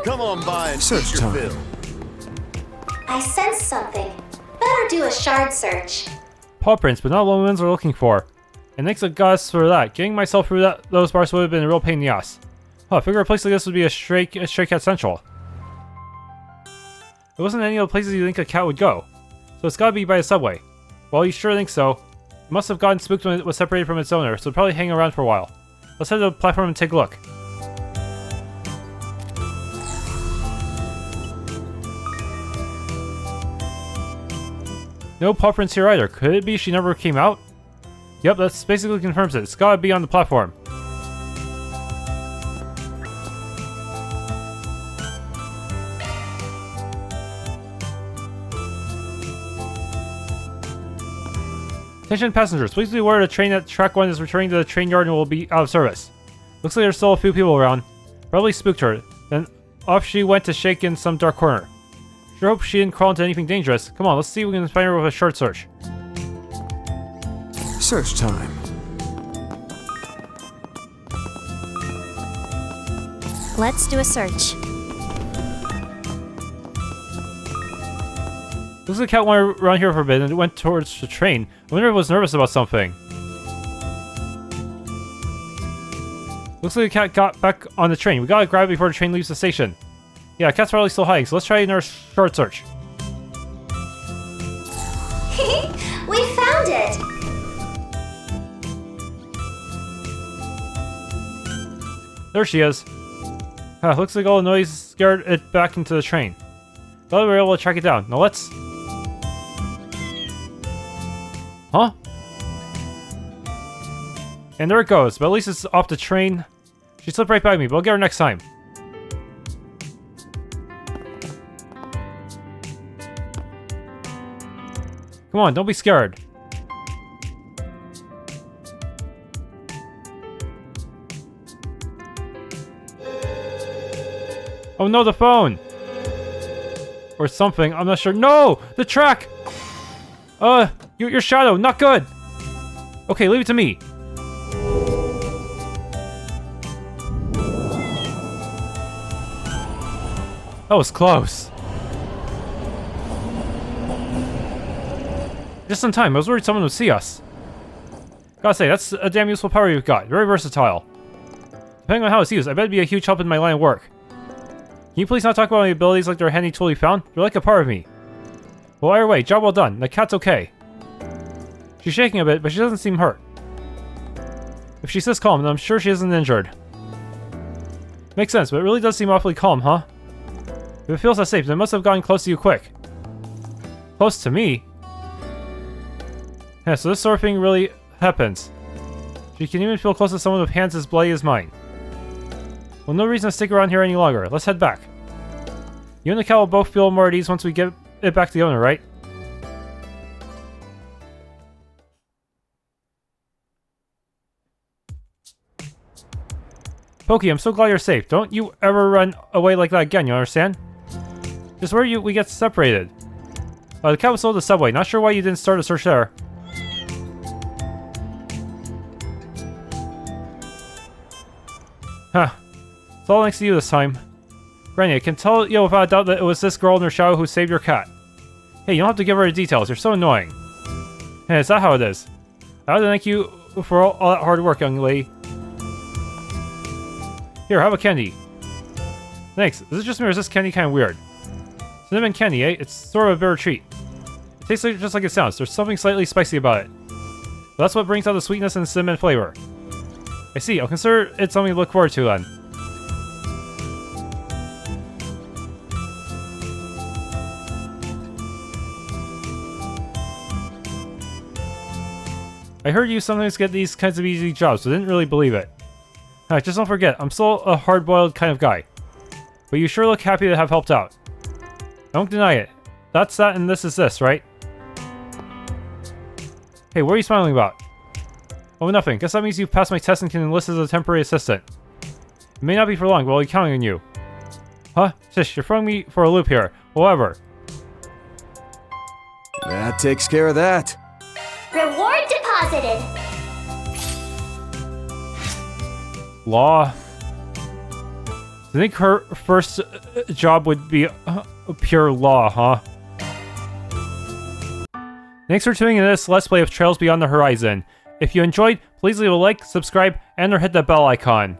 Come on by and Search your time. fill. I sense something. Better do a shard search. Paw prints, but not what ones we're looking for. And thanks to gods for that. Getting myself through those bars would have been a real pain in the ass. Huh, I figure a place like this would be a stray cat central. It wasn't any of the places you think a cat would go. So it's gotta be by a subway. Well, you sure think so. It must have gotten spooked when it was separated from its owner, so it'll probably hang around for a while. Let's head to the platform and take a look. No paw prints here either. Could it be she never came out? Yep, that basically confirms it. It's gotta be on the platform. Attention passengers, please be aware the train at track 1 is returning to the train yard and will be out of service. Looks like there's still a few people around. Probably spooked her. Then off she went to shake in some dark corner. Sure hope she didn't crawl into anything dangerous. Come on, let's see if we can find her with a short search. Search time. Let's do a search. Looks like the cat went around here for a bit and it went towards the train. I wonder if it was nervous about something. Looks like the cat got back on the train. We gotta grab it before the train leaves the station. Yeah, the cat's probably still hiding, so let's try another short search. We found it! There she is. Looks like all the noise scared it back into the train. Glad we were able to track it down. Now let's... Huh? And there it goes, but at least it's off the train. She slipped right by me, but I'll get her next time. Come on, don't be scared. Oh no, the phone! Or something, I'm not sure. No! The track! Your shadow, not good! Okay, leave it to me. That was close. Just in time, I was worried someone would see us. Gotta say, that's a damn useful power you've got. Very versatile. Depending on how it's used, I bet it'd be a huge help in my line of work. Can you please not talk about my abilities like they're a handy tool you found? They're like a part of me. Well, either way, job well done. The cat's okay. She's shaking a bit, but she doesn't seem hurt. If she says calm, then I'm sure she isn't injured. Makes sense, but it really does seem awfully calm, huh? If it feels that safe, then it must have gotten close to you quick. Close to me? Yeah, so this sort of thing really happens. She can even feel close to someone with hands as bloody as mine. Well, no reason to stick around here any longer. Let's head back. You and the cat will both feel more at ease once we get it back to the owner, right? Pokey, I'm so glad you're safe. Don't you ever run away like that again, you understand? Just where we get separated. The cat was sold to Subway. Not sure why you didn't start a search there. Huh. It's all thanks to you this time. Granny, I can tell you without a doubt that it was this girl in her shadow who saved your cat. Hey, you don't have to give her the details. You're so annoying. Hey, is that how it is? I would thank you for all that hard work, young lady. Here, have a candy. Thanks. Is it just me or is this candy kind of weird? Cinnamon candy, eh? It's sort of a bitter treat. It tastes just like it sounds. There's something slightly spicy about it. But that's what brings out the sweetness and cinnamon flavor. I see. I'll consider it something to look forward to then. I heard you sometimes get these kinds of easy jobs, but didn't really believe it. Just don't forget, I'm still a hard-boiled kind of guy. But you sure look happy to have helped out. Don't deny it. That's that and this is this, right? Hey, what are you smiling about? Oh, nothing. Guess that means you've passed my test and can enlist as a temporary assistant. It may not be for long, but I'll be counting on you. Huh? Shish, you're throwing me for a loop here. However. That takes care of that. Reward deposited. Law. I think her first job would be pure law, huh? Thanks for tuning in to this Let's Play of Trails Beyond the Horizon. If you enjoyed, please leave a like, subscribe, and or hit that bell icon.